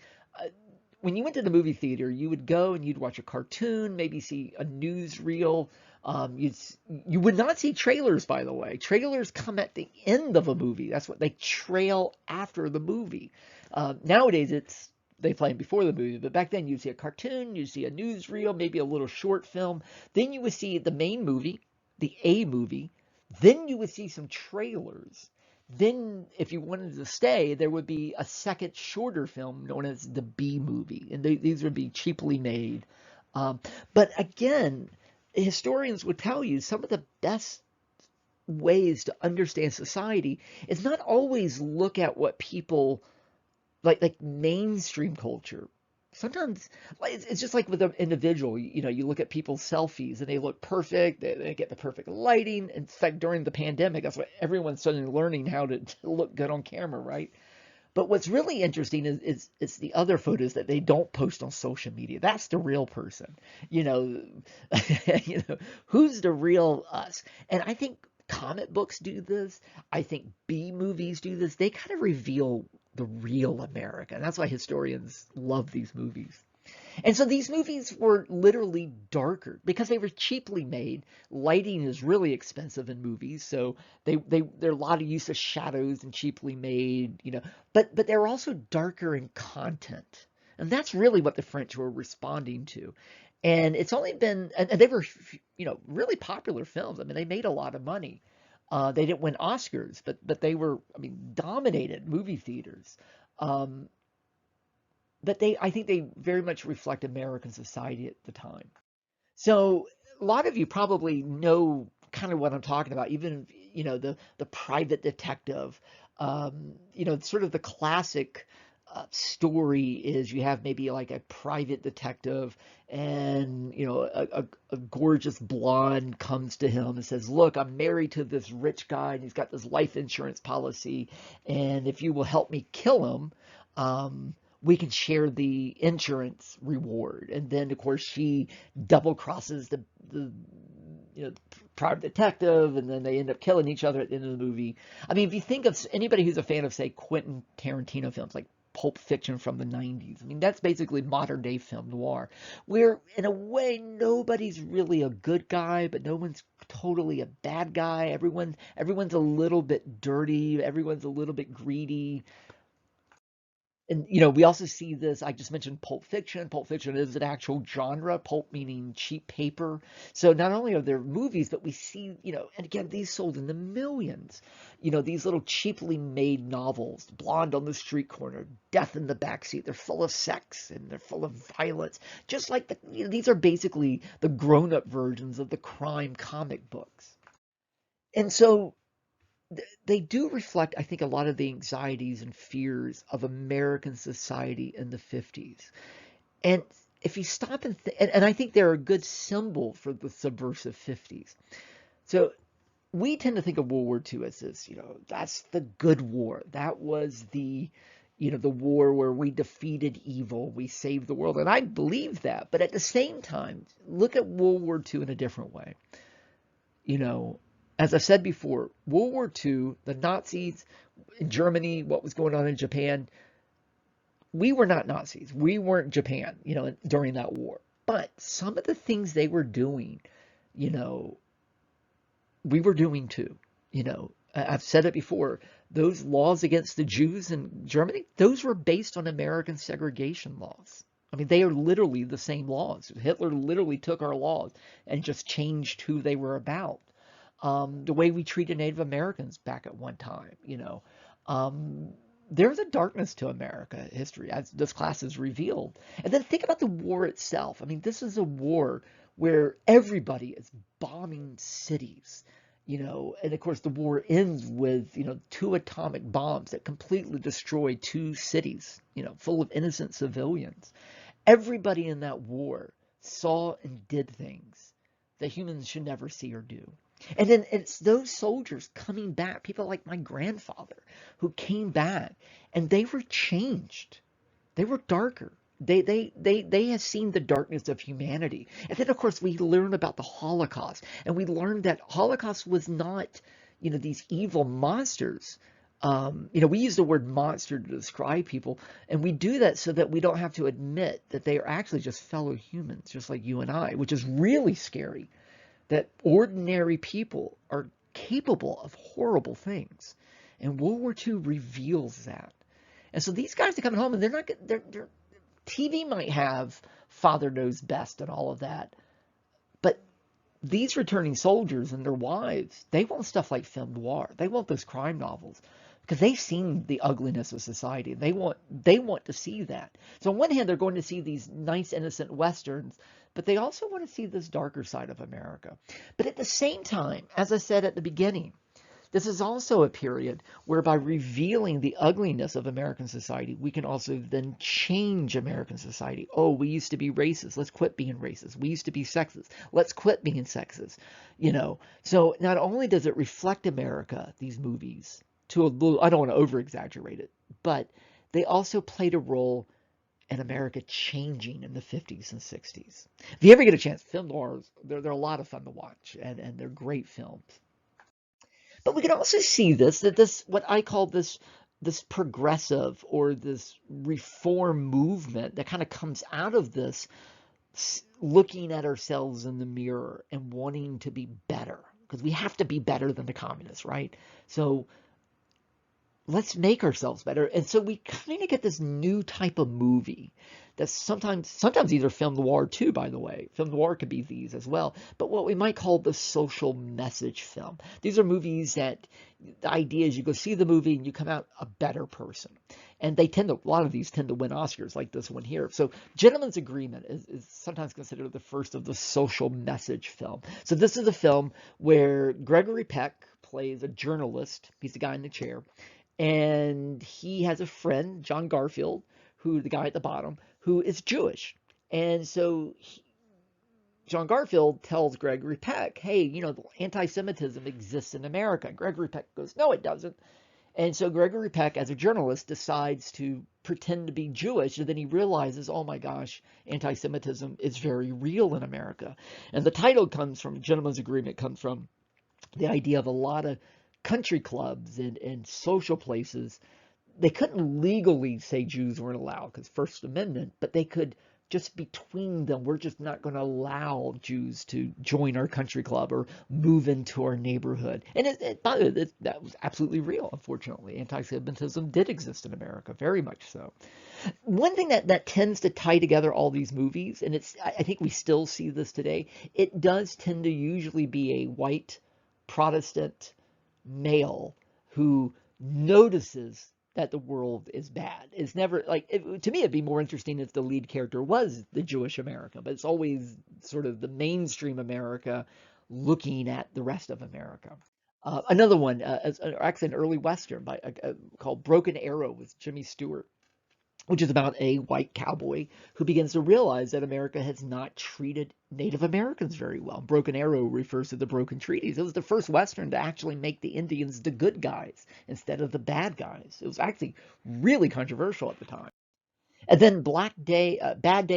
When you went to the movie theater, you would go and you'd watch a cartoon, maybe see a newsreel. You would not see trailers, by the way. Trailers come at the end of a movie. That's what they trail after the movie. Nowadays, they play them before the movie, but back then you'd see a cartoon, you'd see a newsreel, maybe a little short film. Then you would see the main movie, the A movie. Then you would see some trailers. Then, if you wanted to stay, there would be a second shorter film known as the B movie, and these would be cheaply made. Um, but again, historians would tell you some of the best ways to understand society is not always look at what people like mainstream culture. Sometimes it's just like with an individual, you look at people's selfies and they look perfect, they get the perfect lighting. In fact, during the pandemic, that's why everyone's suddenly learning how to look good on camera, right? But what's really interesting is the other photos that they don't post on social media. That's the real person. You know, who's the real us? And I think comic books do this. I think B movies do this. They kind of reveal the real America. And that's why historians love these movies. And so these movies were literally darker because they were cheaply made. Lighting is really expensive in movies, so there are a lot of use of shadows and cheaply made, But they're also darker in content, and that's really what the French were responding to. And it's only been, and they were, really popular films. I mean, they made a lot of money. They didn't win Oscars, but they were, I mean, dominated movie theaters. Um, but I think they very much reflect American society at the time. So a lot of you probably know kind of what I'm talking about, even, the private detective, sort of the classic story is you have maybe like a private detective and, a gorgeous blonde comes to him and says, look, I'm married to this rich guy and he's got this life insurance policy. And if you will help me kill him, we can share the insurance reward. And then, of course, she double crosses the private detective, and then they end up killing each other at the end of the movie. I mean, if you think of anybody who's a fan of, say, Quentin Tarantino films like Pulp Fiction from the 90s, I mean, that's basically modern day film noir, where in a way nobody's really a good guy, but no one's totally a bad guy. Everyone's a little bit dirty, everyone's a little bit greedy. And, we also see this, I just mentioned Pulp Fiction. Pulp Fiction is an actual genre, pulp meaning cheap paper. So not only are there movies, but we see, and again, these sold in the millions. These little cheaply made novels, Blonde on the Street Corner, Death in the Backseat. They're full of sex and they're full of violence. Just like these are basically the grown-up versions of the crime comic books. And so they do reflect, I think, a lot of the anxieties and fears of American society in the 50s. And if you stop and I think they're a good symbol for the subversive 50s. So we tend to think of World War II as this, that's the good war. That was the war where we defeated evil, we saved the world. And I believe that. But at the same time, look at World War II in a different way. As I've said before, World War II, the Nazis in Germany, what was going on in Japan, we were not Nazis. We weren't Japan, during that war. But some of the things they were doing, we were doing too. I've said it before, those laws against the Jews in Germany, those were based on American segregation laws. I mean, they are literally the same laws. Hitler literally took our laws and just changed who they were about. The way we treated Native Americans back at one time, there's a darkness to America history, as this class has revealed. And then think about the war itself. I mean, this is a war where everybody is bombing cities, and of course the war ends with, 2 atomic bombs that completely destroy 2 cities, full of innocent civilians. Everybody in that war saw and did things that humans should never see or do. And then it's those soldiers coming back, people like my grandfather, who came back, and they were changed. They were darker. They have seen the darkness of humanity. And then, of course, we learn about the Holocaust, and we learned that Holocaust was not, these evil monsters. We use the word monster to describe people, and we do that so that we don't have to admit that they are actually just fellow humans, just like you and I, which is really scary, that ordinary people are capable of horrible things. And World War II reveals that. And so these guys are coming home, and they're not. They're TV might have Father Knows Best and all of that, but these returning soldiers and their wives, they want stuff like film noir. They want those crime novels because they've seen the ugliness of society. They want to see that. So on one hand, they're going to see these nice, innocent westerns, but they also want to see this darker side of America. But at the same time, as I said at the beginning, this is also a period where by revealing the ugliness of American society, we can also then change American society. Oh, we used to be racist. Let's quit being racist. We used to be sexist. Let's quit being sexist. So not only does it reflect America, these movies, to a little, I don't want to over exaggerate it, but they also played a role in America changing in the 50s and 60s. If you ever get a chance, film noirs, they're a lot of fun to watch, and they're great films. But we can also see this what I call this progressive or this reform movement that kind of comes out of this looking at ourselves in the mirror and wanting to be better, because we have to be better than the communists, right? So let's make ourselves better. And so we kind of get this new type of movie that's sometimes either film noir too, by the way. Film noir could be these as well, but what we might call the social message film. These are movies that the idea is you go see the movie and you come out a better person. And a lot of these tend to win Oscars, like this one here. So Gentleman's Agreement is sometimes considered the first of the social message film. So this is a film where Gregory Peck plays a journalist. He's the guy in the chair. And he has a friend, John Garfield, the guy at the bottom, who is Jewish. And so John Garfield tells Gregory Peck, hey, anti-Semitism exists in America. And Gregory Peck goes, no, it doesn't. And so Gregory Peck, as a journalist, decides to pretend to be Jewish, and then he realizes, oh my gosh, anti-Semitism is very real in America. And the title Gentleman's Agreement comes from the idea of a lot of country clubs and social places. They couldn't legally say Jews weren't allowed because First Amendment, but they could just between them, we're just not going to allow Jews to join our country club or move into our neighborhood. And that was absolutely real, unfortunately. Anti-Semitism did exist in America, very much so. One thing that tends to tie together all these movies, and I think we still see this today, it does tend to usually be a white Protestant male who notices that the world is bad. It's never to me, it'd be more interesting if the lead character was the Jewish America, but it's always sort of the mainstream America looking at the rest of America. Another one, actually an early Western called Broken Arrow with Jimmy Stewart, which is about a white cowboy who begins to realize that America has not treated Native Americans very well. Broken Arrow refers to the broken treaties. It was the first Western to actually make the Indians the good guys instead of the bad guys. It was actually really controversial at the time. And then Bad Day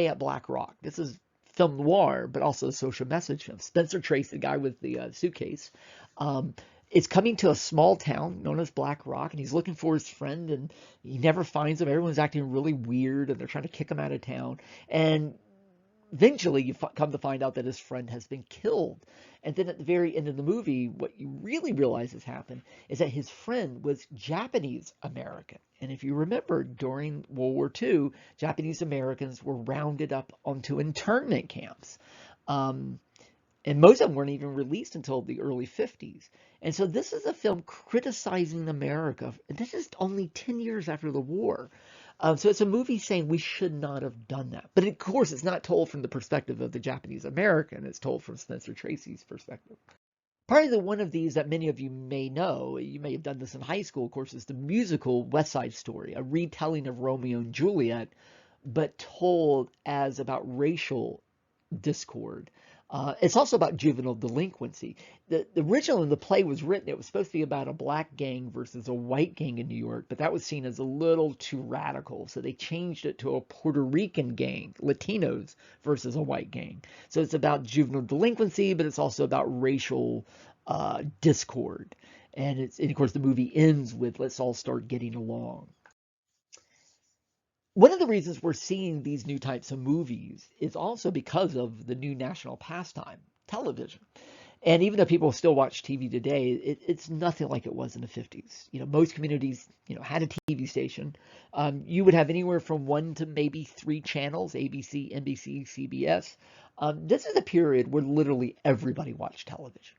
at Black Rock. This is film noir, but also a social message film. Spencer Tracy, the guy with the suitcase, is coming to a small town known as Black Rock, and he's looking for his friend, and he never finds him. Everyone's acting really weird, and they're trying to kick him out of town. And eventually, you come to find out that his friend has been killed. And then at the very end of the movie, what you really realize has happened is that his friend was Japanese American. And if you remember, during World War II, Japanese Americans were rounded up onto internment camps. And most of them weren't even released until the early 50s. And so this is a film criticizing America. And this is only 10 years after the war. So it's a movie saying we should not have done that. But of course, it's not told from the perspective of the Japanese American. It's told from Spencer Tracy's perspective. Probably one of these that many of you may know, you may have done this in high school, of course, is the musical West Side Story, a retelling of Romeo and Juliet, but told as about racial discord. It's also about juvenile delinquency. The original in the play was written, it was supposed to be about a black gang versus a white gang in New York, but that was seen as a little too radical. So they changed it to a Puerto Rican gang, Latinos versus a white gang. So it's about juvenile delinquency, but it's also about racial discord. And of course, the movie ends with let's all start getting along. One of the reasons we're seeing these new types of movies is also because of the new national pastime, television. And even though people still watch TV today, it's nothing like it was in the 50s. Most communities, had a TV station. You would have anywhere from one to maybe three channels, ABC, NBC, CBS. This is a period where literally everybody watched television.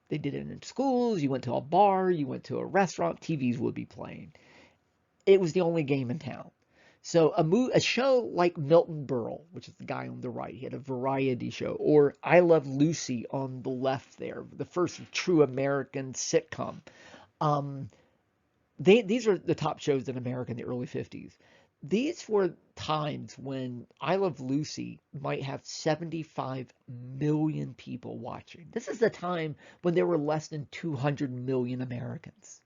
They did it in schools, you went to a bar, you went to a restaurant, TVs would be playing. It was the only game in town. So a show like Milton Berle, which is the guy on the right, he had a variety show, or I Love Lucy on the left there, the first true American sitcom. Um, these are the top shows in America in the early 50s. These were times when I Love Lucy might have 75 million people watching. This is the time when there were less than 200 million Americans.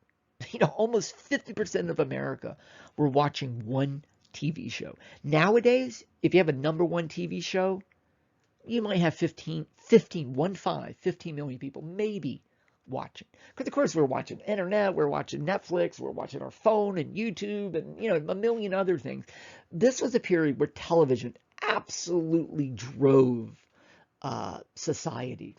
Almost 50% of America were watching one TV show. Nowadays, if you have a number one TV show, you might have 15 million people maybe watching. Because of course we're watching internet, we're watching Netflix, we're watching our phone and YouTube and a million other things. This was a period where television absolutely drove society.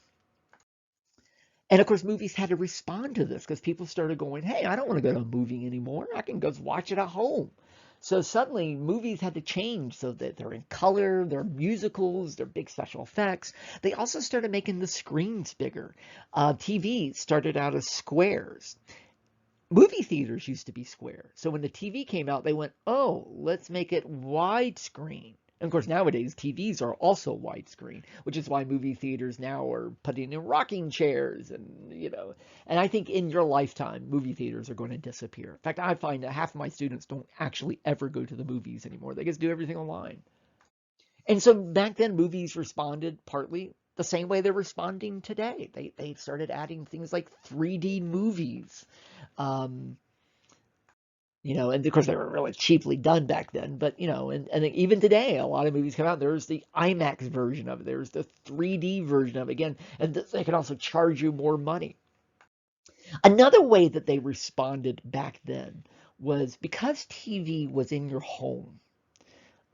And of course, movies had to respond to this because people started going, hey, I don't want to go to a movie anymore. I can go watch it at home. So suddenly, movies had to change so that they're in color, they're musicals, they're big special effects. They also started making the screens bigger. TV started out as squares. Movie theaters used to be square. So when the TV came out, they went, oh, let's make it widescreen. And of course, nowadays, TVs are also widescreen, which is why movie theaters now are putting in rocking chairs and I think in your lifetime, movie theaters are going to disappear. In fact, I find that half of my students don't actually ever go to the movies anymore. They just do everything online. And so back then, movies responded partly the same way they're responding today. They started adding things like 3D movies. Um, and of course they were really cheaply done back then, but and even today, a lot of movies come out. There's the IMAX version of it. There's the 3D version of it again, and they can also charge you more money. Another way that they responded back then was because TV was in your home.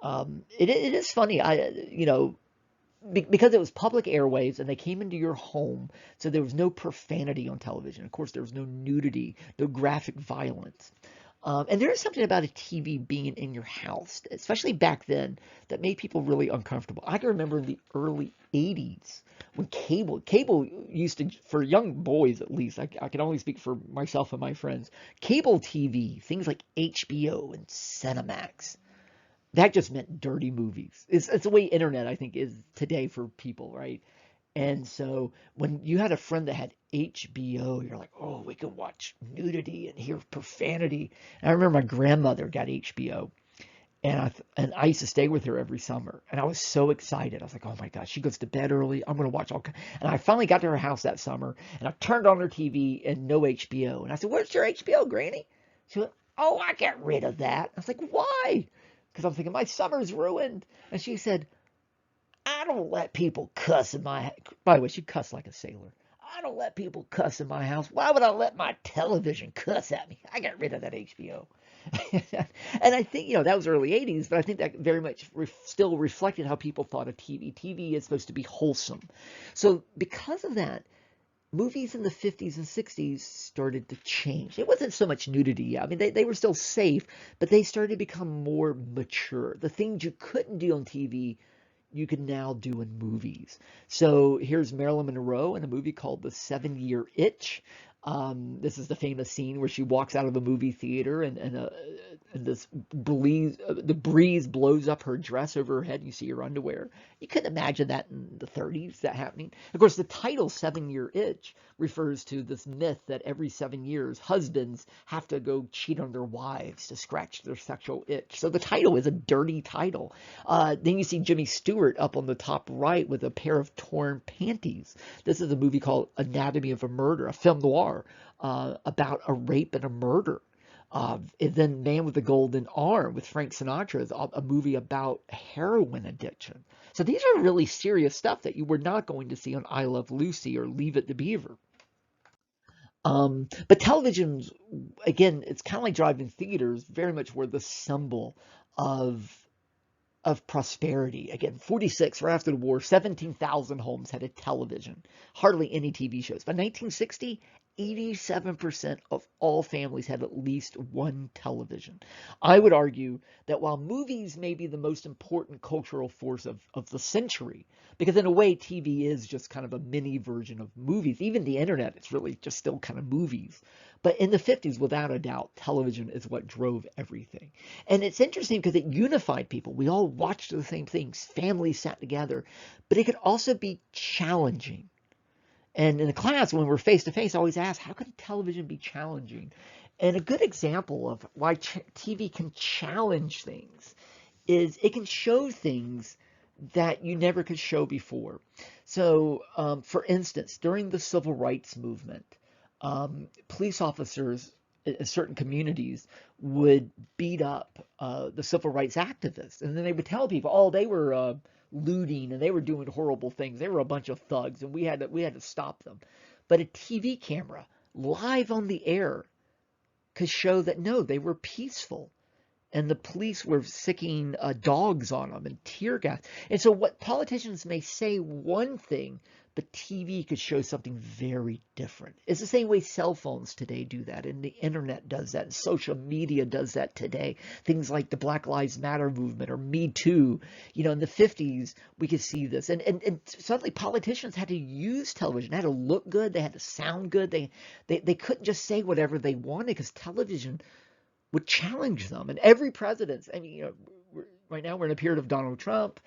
It is funny, because it was public airwaves and they came into your home, so there was no profanity on television. Of course, there was no nudity, no graphic violence. And there is something about a TV being in your house, especially back then, that made people really uncomfortable. I can remember in the early 80s when cable used to, for young boys at least, I can only speak for myself and my friends, cable TV, things like HBO and Cinemax, that just meant dirty movies. It's the way internet, I think, is today for people, right? And so when you had a friend that had HBO, you're like, oh, we could watch nudity and hear profanity. And I remember my grandmother got HBO, and I used to stay with her every summer, and I was so excited. I was like, oh my gosh, she goes to bed early. I'm gonna watch all. And I finally got to her house that summer, and I turned on her TV and no HBO. And I said, where's your HBO, Granny? She went, oh, I got rid of that. I was like, why? Because I'm thinking my summer's ruined. And she said, I don't let people cuss in my. By the way, she cussed like a sailor. I don't let people cuss in my house. Why would I let my television cuss at me? I got rid of that HBO. And I think, that was early 80s, but I think that very much still reflected how people thought of TV. TV is supposed to be wholesome. So because of that, movies in the 50s and 60s started to change. It wasn't so much nudity. I mean, they were still safe, but they started to become more mature. The things you couldn't do on TV, you can now do in movies. So here's Marilyn Monroe in a movie called The 7-Year Itch. This is the famous scene where she walks out of the movie theater and this breeze, the breeze blows up her dress over her head. And you see her underwear. You couldn't imagine that in the 30s, that happening. Of course, the title 7-Year Itch refers to this myth that every 7 years, husbands have to go cheat on their wives to scratch their sexual itch. So the title is a dirty title. Then you see Jimmy Stewart up on the top right with a pair of torn panties. This is a movie called Anatomy of a Murder, a film noir about a rape and a murder. And then Man with the Golden Arm with Frank Sinatra is a movie about heroin addiction. So these are really serious stuff that you were not going to see on I Love Lucy or Leave It to Beaver. But television's, again, it's kind of like driving theaters, very much were the symbol of prosperity. Again, 46, right after the war, 17,000 homes had a television. Hardly any TV shows. By 1960, 87% of all families had at least one television. I would argue that while movies may be the most important cultural force of the century, because in a way TV is just kind of a mini version of movies, even the internet, it's really just still kind of movies. But in the 50s, without a doubt, television is what drove everything. And it's interesting because it unified people. We all watched the same things. Families sat together. But it could also be challenging. And in the class, when we're face to face, I always ask, how could television be challenging? And a good example of why TV can challenge things is it can show things that you never could show before. So, for instance, during the Civil Rights Movement, police officers in certain communities would beat up the civil rights activists. And then they would tell people, oh, they were looting and they were doing horrible things. They were a bunch of thugs and we had to stop them. But a TV camera live on the air could show that no, they were peaceful. And the police were sicking dogs on them and tear gas. And so what politicians may say one thing, but TV could show something very different. It's the same way cell phones today do that, and the internet does that, and social media does that today. Things like the Black Lives Matter movement or Me Too. You know, in the 50s, we could see this. And suddenly politicians had to use television. They had to look good. They had to sound good. They couldn't just say whatever they wanted because television would challenge them. And every president, I mean, you know, right now we're in a period of Donald Trump.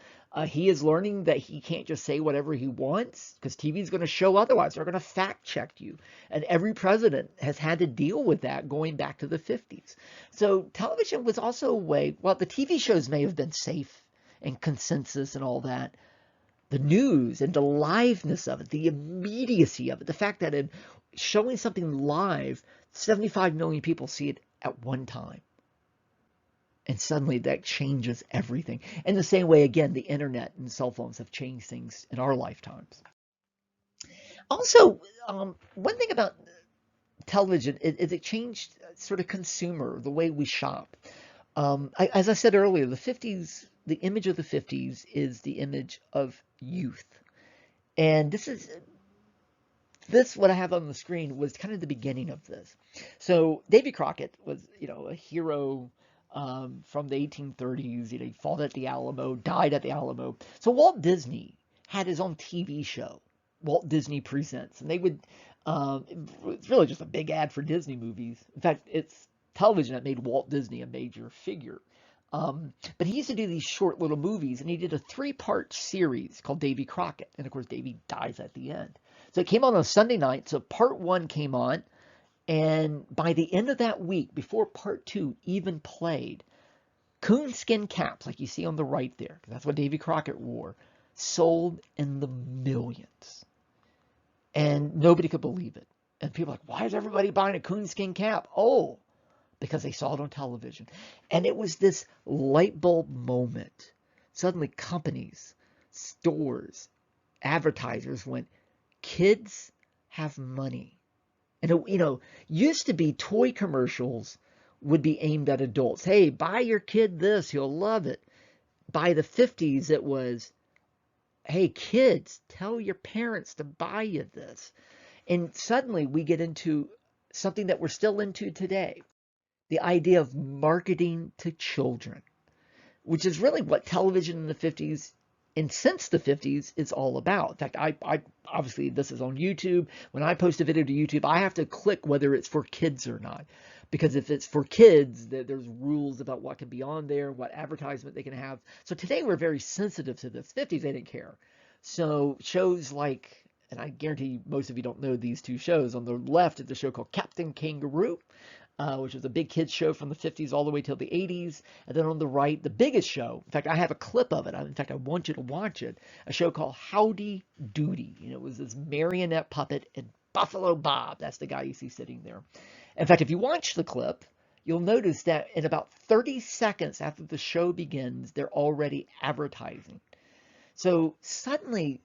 He is learning that he can't just say whatever he wants because TV is going to show otherwise. They're going to fact check you. And every president has had to deal with that going back to the 50s. So television was also a way, well, the TV shows may have been safe and consensus and all that. The news and the liveness of it, the immediacy of it, the fact that in showing something live, 75 million people see it at one time. And suddenly that changes everything. In the same way, again, the internet and cell phones have changed things in our lifetimes. Also, one thing about television is it changed sort of consumer, the way we shop. As I said earlier, the 50s, the image of the 50s is the image of youth. And this what I have on the screen was kind of the beginning of this. So Davy Crockett was, you know, a hero from the 1830s. You know, he fought at the Alamo, died at the Alamo. So Walt Disney had his own TV show, Walt Disney Presents, and they would. It's really just a big ad for Disney movies. In fact, it's television that made Walt Disney a major figure. But he used to do these short little movies, and he did a 3-part series called Davy Crockett. And of course, Davy dies at the end. So it came on Sunday night. So part 1 came on. And by the end of that week, before part 2 even played, coonskin caps, like you see on the right there, because that's what Davy Crockett wore, sold in the millions. And nobody could believe it. And people were like, why is everybody buying a coonskin cap? Oh, because they saw it on television. And it was this light bulb moment. Suddenly companies, stores, advertisers went, kids have money. And, you know, used to be toy commercials would be aimed at adults. Hey, buy your kid this, he'll love it. By the 50s, it was, hey, kids, tell your parents to buy you this. And suddenly we get into something that we're still into today. The idea of marketing to children, which is really what television in the 50s And since the 50s, it's all about. In fact, I obviously this is on YouTube. When I post a video to YouTube, I have to click whether it's for kids or not. Because if it's for kids, there's rules about what can be on there, what advertisement they can have. So today we're very sensitive to this. 50s, they didn't care. So shows like, and I guarantee most of you don't know these two shows. On the left is a show called Captain Kangaroo, which was a big kids show from the 50s all the way till the 80s. And then on the right, the biggest show. In fact, I have a clip of it. In fact, I want you to watch it. A show called Howdy Doody. You know, it was this marionette puppet and Buffalo Bob. That's the guy you see sitting there. In fact, if you watch the clip, you'll notice that in about 30 seconds after the show begins, they're already advertising. So suddenly,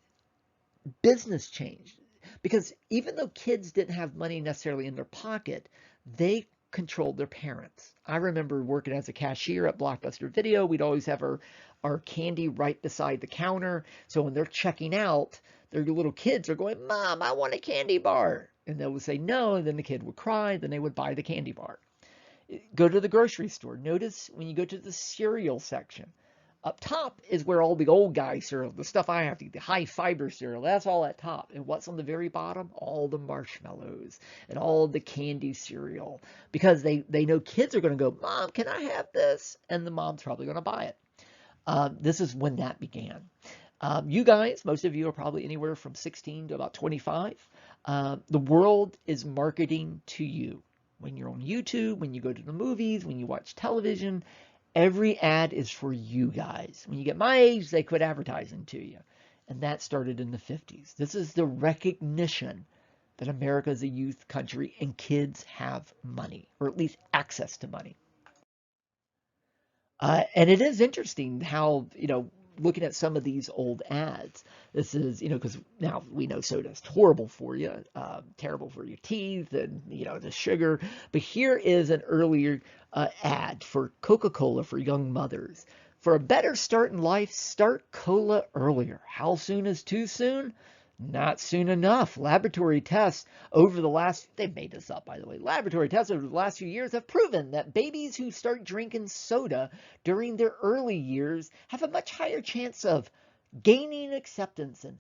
business changed. Because even though kids didn't have money necessarily in their pocket, they controlled their parents. I remember working as a cashier at Blockbuster Video. We'd always have our candy right beside the counter. So when they're checking out, their little kids are going, "Mom, I want a candy bar." And they would say no, and then the kid would cry, then they would buy the candy bar. Go to the grocery store. Notice when you go to the cereal section, up top is where all the old guy cereal, the stuff I have to eat, the high fiber cereal, that's all at top. And what's on the very bottom? All the marshmallows and all the candy cereal. Because they know kids are going to go, "Mom, can I have this?" And the mom's probably going to buy it. This is when that began. You guys, most of you are probably anywhere from 16 to about 25. The world is marketing to you. When you're on YouTube, when you go to the movies, when you watch television, every ad is for you guys. When you get my age, they quit advertising to you. And that started in the 50s. This is the recognition that America is a youth country and kids have money, or at least access to money. And it is interesting how, looking at some of these old ads, this is, because now we know soda is horrible for you, terrible for your teeth and, the sugar. But here is an earlier ad for Coca-Cola for young mothers. For a better start in life, start cola earlier. How soon is too soon? Not soon enough. Laboratory tests over the last, they've made this up, by the way. Laboratory tests over the last few years have proven that babies who start drinking soda during their early years have a much higher chance of gaining acceptance and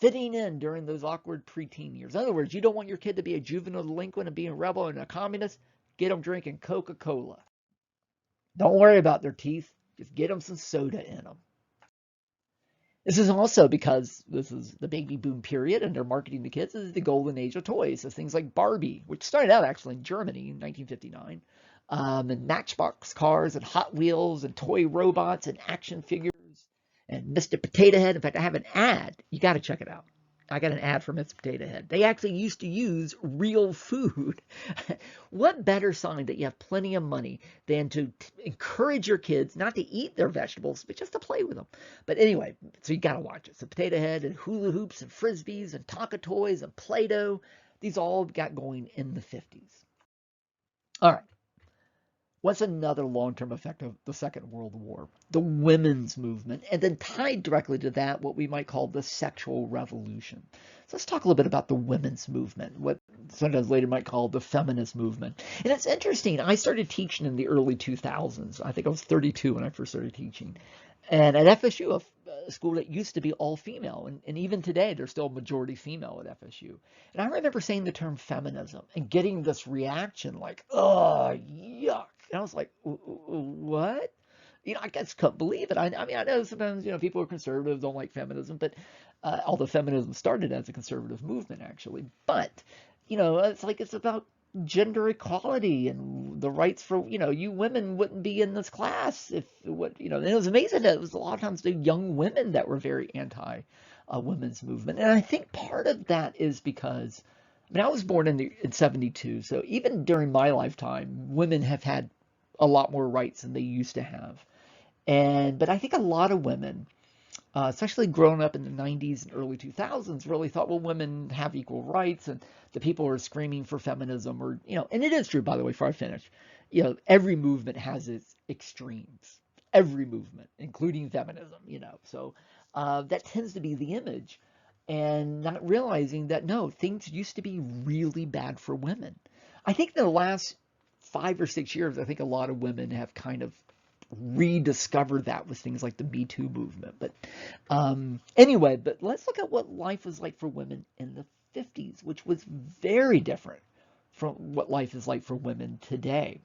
fitting in during those awkward preteen years. In other words, you don't want your kid to be a juvenile delinquent and be a rebel and a communist. Get them drinking Coca-Cola. Don't worry about their teeth. Just get them some soda in them. This is also because this is the baby boom period and they're marketing to kids. This is the golden age of toys. So things like Barbie, which started out actually in Germany in 1959, and Matchbox cars and Hot Wheels and toy robots and action figures and Mr. Potato Head. In fact, I have an ad. You got to check it out. I got an ad for Mr. Potato Head. They actually used to use real food. What better sign that you have plenty of money than to encourage your kids not to eat their vegetables, but just to play with them. But anyway, so you got to watch it. So Potato Head and hula hoops and frisbees and Tonka toys and Play-Doh, these all got going in the 50s. All right. What's another long-term effect of the Second World War? The women's movement, and then tied directly to that, what we might call the sexual revolution. So let's talk a little bit about the women's movement, what sometimes later might call the feminist movement. And it's interesting. I started teaching in the early 2000s. I think I was 32 when I first started teaching. And at FSU, a school that used to be all female, and even today, there's still a majority female at FSU. And I remember saying the term feminism and getting this reaction like, "Oh, yuck." And I was like, "What?" I just couldn't believe it. I mean, I know sometimes, people are conservative, don't like feminism, but although feminism started as a conservative movement, actually. But, it's like it's about gender equality and the rights for, you women wouldn't be in this class if, and it was amazing that it was a lot of times the young women that were very anti-women's movement. And I think part of that is because, I was born in 72, so even during my lifetime, women have had a lot more rights than they used to have. But I think a lot of women, especially growing up in the 90s and early 2000s, really thought, well, women have equal rights, and the people who are screaming for feminism, or, and it is true, by the way, before I finish, every movement has its extremes, every movement, including feminism, so that tends to be the image, and not realizing that, no, things used to be really bad for women. I think in the last 5 or 6 years, I think a lot of women have kind of rediscovered that with things like the Me Too movement. But anyway, but let's look at what life was like for women in the 50s, which was very different from what life is like for women today.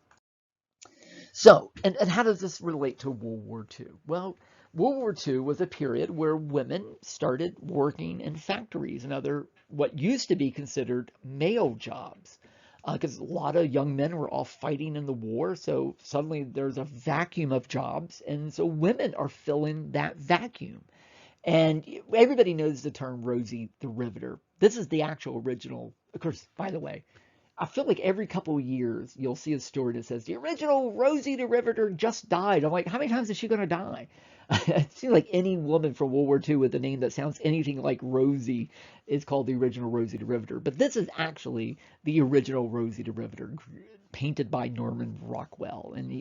So, and how does this relate to World War II? Well, World War II was a period where women started working in factories and other what used to be considered male jobs. Because a lot of young men were all fighting in the war, so suddenly there's a vacuum of jobs, and so women are filling that vacuum. And everybody knows the term Rosie the Riveter. This is the actual original. Of course, by the way, I feel like every couple of years you'll see a story that says the original Rosie the Riveter just died. I'm like, how many times is she going to die? It seems like any woman from World War II with a name that sounds anything like Rosie is called the original Rosie the Riveter. But this is actually the original Rosie the Riveter, painted by Norman Rockwell. And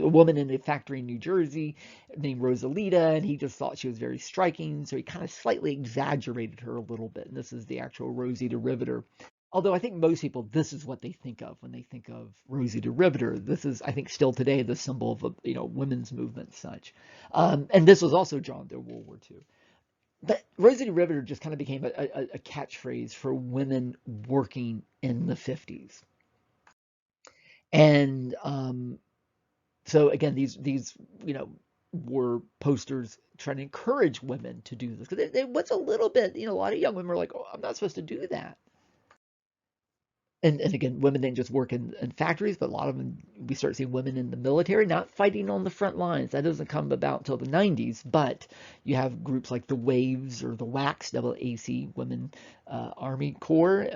a woman in a factory in New Jersey named Rosalita, and he just thought she was very striking, so he kind of slightly exaggerated her a little bit. And this is the actual Rosie the Riveter. Although I think most people, this is what they think of when they think of Rosie the Riveter. This is, I think, still today the symbol of women's movement and such. And this was also drawn during World War II. But Rosie the Riveter just kind of became a catchphrase for women working in the 50s. And so again, these were posters trying to encourage women to do this. Because it was a little bit, a lot of young women were like, oh, I'm not supposed to do that. And again, women didn't just work in factories, but a lot of them, we start seeing women in the military, not fighting on the front lines. That doesn't come about until the 90s, but you have groups like the Waves or the WACs, WAC, Women Army Corps.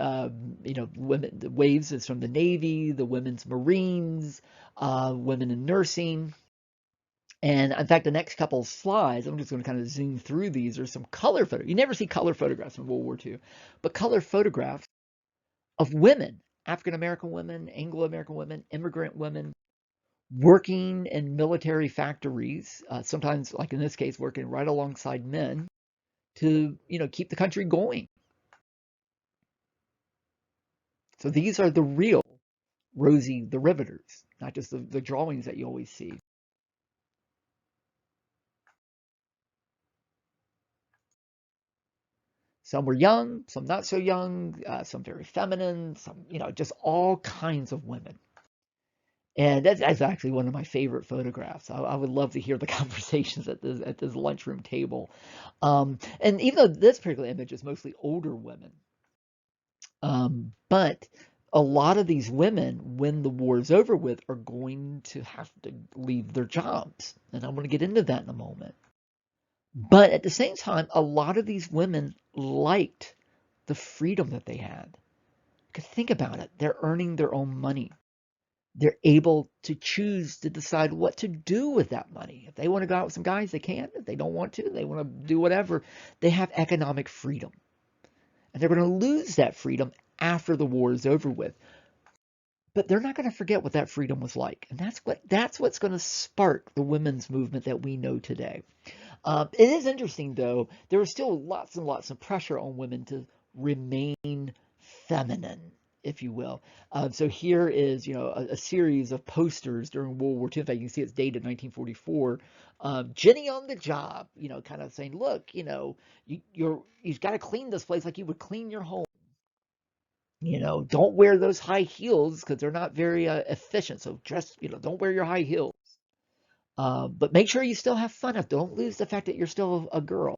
Women, the Waves is from the Navy, the Women's Marines, women in nursing. And in fact, the next couple of slides, I'm just going to kind of zoom through these. Are some color photos. You never see color photographs in World War II, but color photographs of women, African American women, Anglo American women, immigrant women, working in military factories, sometimes, like in this case, working right alongside men to, keep the country going. So these are the real Rosie the Riveters, not just the drawings that you always see. Some were young, some not so young, some very feminine, some, just all kinds of women. And that's actually one of my favorite photographs. I would love to hear the conversations at this lunchroom table. And even though this particular image is mostly older women, but a lot of these women, when the war is over with, are going to have to leave their jobs. And I'm going to get into that in a moment. But at the same time, a lot of these women liked the freedom that they had. Because think about it, they're earning their own money. They're able to choose to decide what to do with that money. If they want to go out with some guys, they can. If they don't want to, they want to do whatever. They have economic freedom. And they're going to lose that freedom after the war is over with. But they're not going to forget what that freedom was like. And that's what's going to spark the women's movement that we know today. It is interesting, though, there was still lots and lots of pressure on women to remain feminine, if you will. So here is, a series of posters during World War II. In fact, you can see it's dated 1944. Jenny on the job, kind of saying, look, you've got to clean this place like you would clean your home. Don't wear those high heels because they're not very efficient. So don't wear your high heels. But make sure you still have fun. Don't lose the fact that you're still a girl.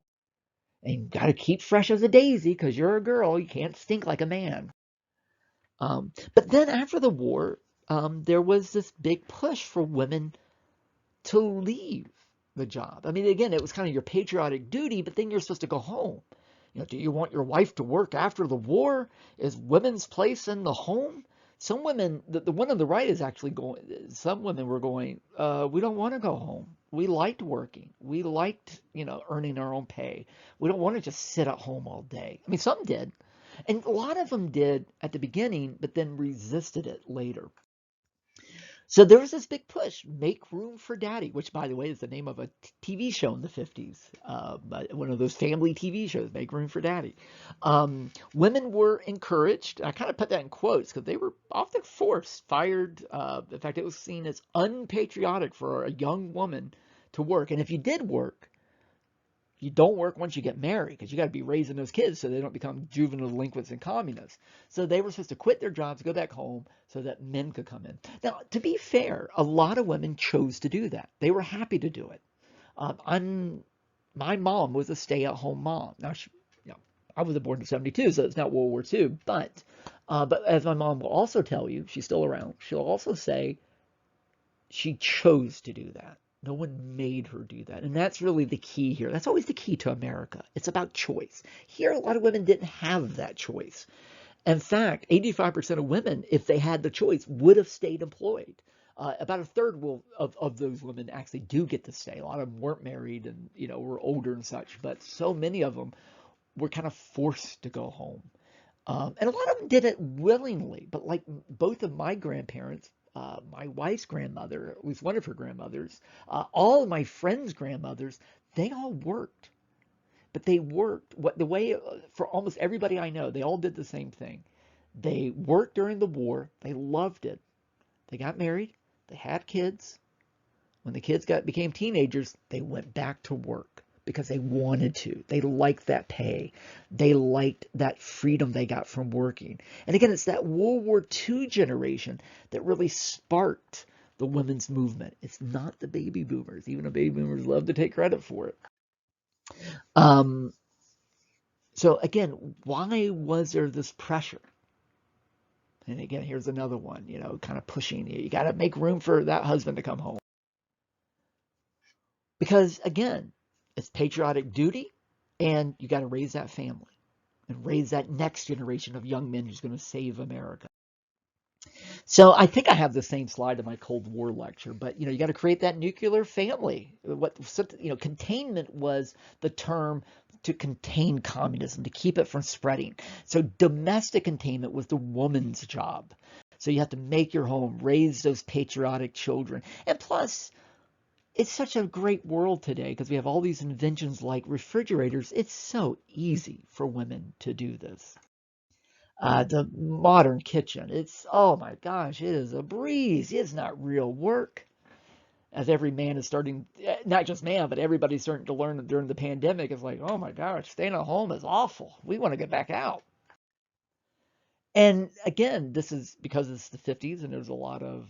And you got to keep fresh as a daisy because you're a girl. You can't stink like a man. But then after the war, there was this big push for women to leave the job. I mean, again, it was kind of your patriotic duty, but then you're supposed to go home. Do you want your wife to work after the war? Is women's place in the home? Some women, the one on the right is actually going, some women were going, we don't want to go home. We liked working. We liked, earning our own pay. We don't want to just sit at home all day. I mean, some did. And a lot of them did at the beginning, but then resisted it later. So there was this big push, make room for daddy, which, by the way, is the name of a TV show in the 50s, one of those family TV shows, Make Room for Daddy. Women were encouraged, I kind of put that in quotes because they were often forced, fired. In fact, it was seen as unpatriotic for a young woman to work. And if you did work, you don't work once you get married because you got to be raising those kids so they don't become juvenile delinquents and communists. So they were supposed to quit their jobs, go back home so that men could come in. Now, to be fair, a lot of women chose to do that. They were happy to do it. My mom was a stay-at-home mom. Now, I was born in '72, so it's not World War II. But as my mom will also tell you, she's still around. She'll also say she chose to do that. No one made her do that. And that's really the key here. That's always the key to America. It's about choice. Here, a lot of women didn't have that choice. In fact, 85% of women, if they had the choice, would have stayed employed. About a third of those women actually do get to stay. A lot of them weren't married and were older and such, but so many of them were kind of forced to go home. And a lot of them did it willingly. But like both of my grandparents, my wife's grandmother, at least one of her grandmothers, all of my friends' grandmothers, they all worked. But they worked the way for almost everybody I know, they all did the same thing. They worked during the war. They loved it. They got married. They had kids. When the kids became teenagers, they went back to work because they wanted to. They liked that pay. They liked that freedom they got from working. And again, it's that World War II generation that really sparked the women's movement. It's not the baby boomers, even though baby boomers love to take credit for it. Um, so again, why was there this pressure? And again, here's another one, kind of pushing you. You got to make room for that husband to come home. Because again, it's patriotic duty, and you got to raise that family and raise that next generation of young men who's going to save America. So I think I have the same slide in my Cold War lecture, but you got to create that nuclear family. Containment was the term to contain communism, to keep it from spreading. So domestic containment was the woman's job. So you have to make your home, raise those patriotic children. And plus, it's such a great world today because we have all these inventions like refrigerators. It's so easy for women to do this. The modern kitchen, oh my gosh, it is a breeze. It's not real work. As every man is starting, not just man, but everybody's starting to learn during the pandemic. It's like, oh my gosh, staying at home is awful. We want to get back out. And again, this is because it's the 50s and there's a lot of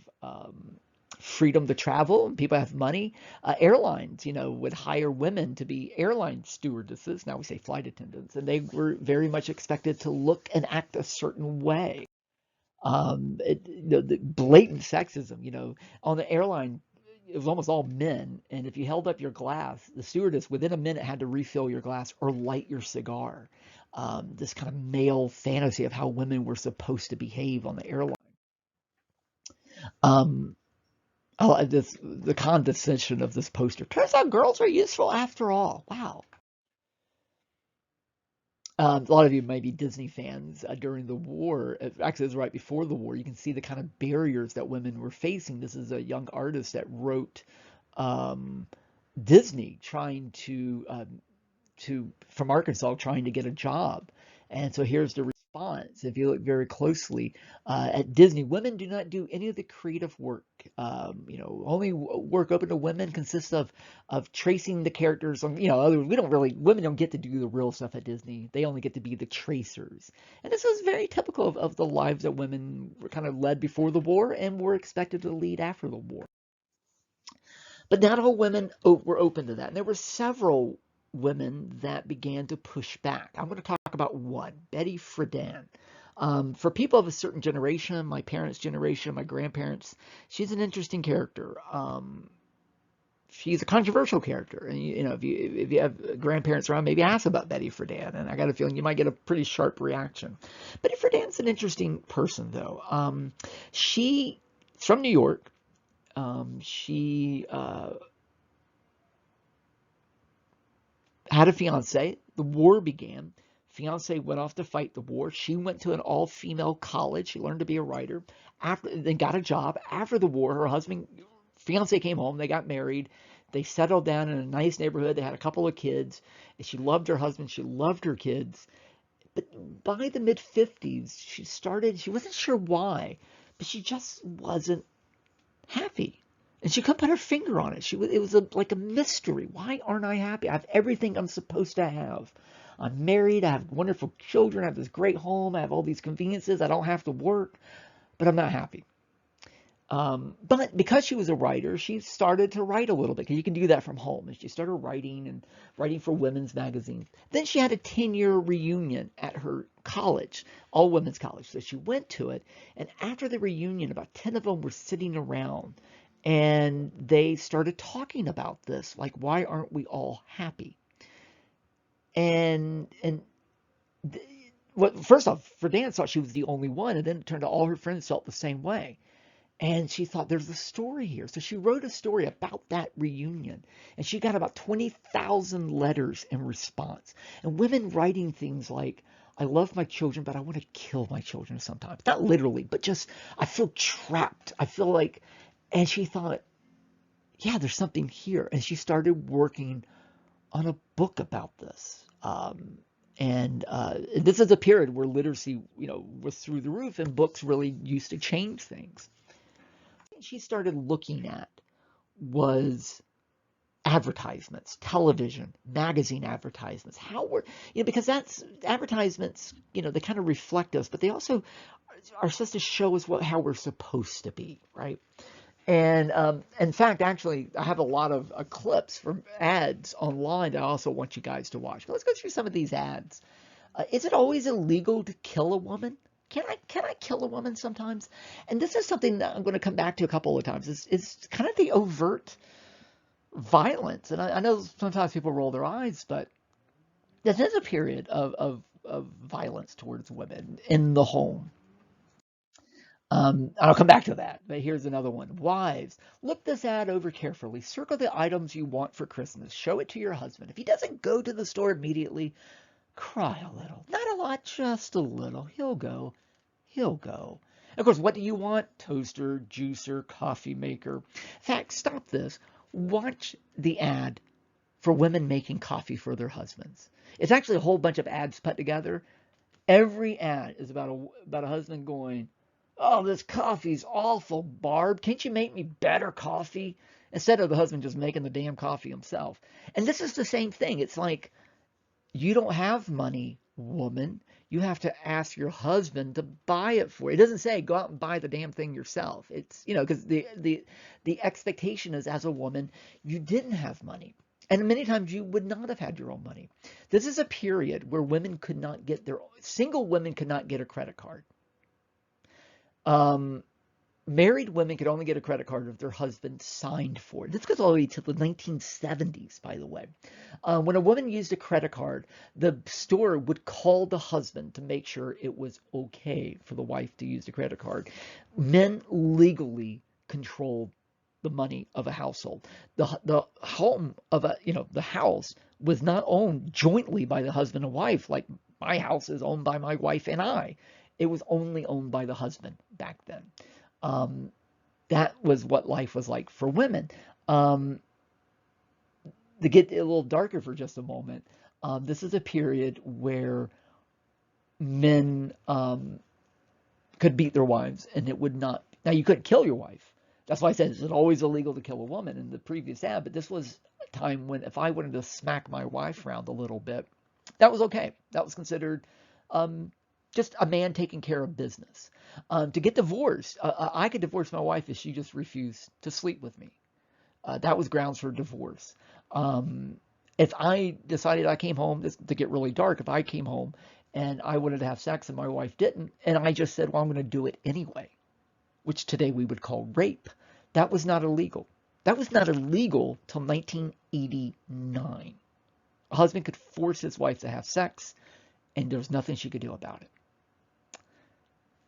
freedom to travel and people have money. Airlines, would hire women to be airline stewardesses. Now we say flight attendants, and they were very much expected to look and act a certain way. The blatant sexism, on the airline, it was almost all men. And if you held up your glass, the stewardess within a minute had to refill your glass or light your cigar. This kind of male fantasy of how women were supposed to behave on the airline. Um, the condescension of this poster. Turns out girls are useful after all. Wow. A lot of you may be Disney fans during the war. Actually, it was right before the war. You can see the kind of barriers that women were facing. This is a young artist that wrote Disney trying from Arkansas trying to get a job. And so here's the response. If you look very closely at Disney, women do not do any of the creative work. Only work open to women consists of tracing the characters on, women don't get to do the real stuff at Disney. They only get to be the tracers. And this was very typical of the lives that women were kind of led before the war and were expected to lead after the war. But not all women were open to that. And there were several women that began to push back. I'm going to talk about one, Betty Friedan. For people of a certain generation, my parents' generation, my grandparents, she's an interesting character. She's a controversial character. And, if you have grandparents around, maybe ask about Betty Friedan. And I got a feeling you might get a pretty sharp reaction. Betty Friedan's an interesting person, though. She's from New York. She had a fiance. The war began. Fiance went off to fight the war. She went to an all-female college. She learned to be a writer. Then got a job. After the war, her fiance came home. They got married. They settled down in a nice neighborhood. They had a couple of kids. And she loved her husband. She loved her kids. But by the mid-50s, she wasn't sure why, but she just wasn't happy. And she couldn't put her finger on it. It was like a mystery. Why aren't I happy? I have everything I'm supposed to have. I'm married. I have wonderful children. I have this great home. I have all these conveniences. I don't have to work, but I'm not happy. But because she was a writer, she started to write a little bit, because you can do that from home. And she started writing for women's magazines. Then she had a 10-year reunion at her college, all women's college. So she went to it. And after the reunion, about 10 of them were sitting around, and they started talking about this, like, why aren't we all happy? And well, first off, Friedan thought she was the only one, and then it turned out all her friends felt the same way. And she thought, there's a story here. So she wrote a story about that reunion. And she got about 20,000 letters in response. And women writing things like, I love my children, but I want to kill my children sometimes. Not literally, but just, I feel trapped. I feel like, and she thought, yeah, there's something here. And she started working on a book about this. And this is a period where literacy, was through the roof, and books really used to change things. She started looking at was advertisements, television, magazine advertisements. How were, because that's advertisements, they kind of reflect us, but they also are supposed to show us how we're supposed to be, right? And in fact, actually, I have a lot of clips from ads online that I also want you guys to watch. But let's go through some of these ads. Is it always illegal to kill a woman? Can I kill a woman sometimes? And this is something that I'm going to come back to a couple of times. It's kind of the overt violence. And I know sometimes people roll their eyes, but this is a period of violence towards women in the home. I'll come back to that, but here's another one. Wives, look this ad over carefully. Circle the items you want for Christmas. Show it to your husband. If he doesn't go to the store immediately, cry a little. Not a lot, just a little. He'll go. He'll go. Of course, what do you want? Toaster, juicer, coffee maker. In fact, stop this. Watch the ad for women making coffee for their husbands. It's actually a whole bunch of ads put together. Every ad is about a husband going, oh, this coffee's awful, Barb. Can't you make me better coffee? Instead of the husband just making the damn coffee himself. And this is the same thing. It's like, you don't have money, woman. You have to ask your husband to buy it for you. It doesn't say go out and buy the damn thing yourself. It's, because the expectation is, as a woman, you didn't have money. And many times you would not have had your own money. This is a period where single women could not get a credit card. Married women could only get a credit card if their husband signed for it. This goes all the way to the 1970s, by the way. When a woman used a credit card, the store would call the husband to make sure it was okay for the wife to use the credit card. Men legally controlled the money of a household. The home of the house was not owned jointly by the husband and wife, like my house is owned by my wife and I. It was only owned by the husband back then. That was what life was like for women. To get a little darker for just a moment, this is a period where men could beat their wives, and it would not. Now, you couldn't kill your wife. That's why I said it's always illegal to kill a woman in the previous ad, but this was a time when if I wanted to smack my wife around a little bit, that was okay. That was considered just a man taking care of business. To get divorced, I could divorce my wife if she just refused to sleep with me. That was grounds for divorce. If I decided I came home, to get really dark, if I came home and I wanted to have sex and my wife didn't, and I just said, well, I'm going to do it anyway, which today we would call rape, that was not illegal. That was not illegal till 1989. A husband could force his wife to have sex, and there was nothing she could do about it.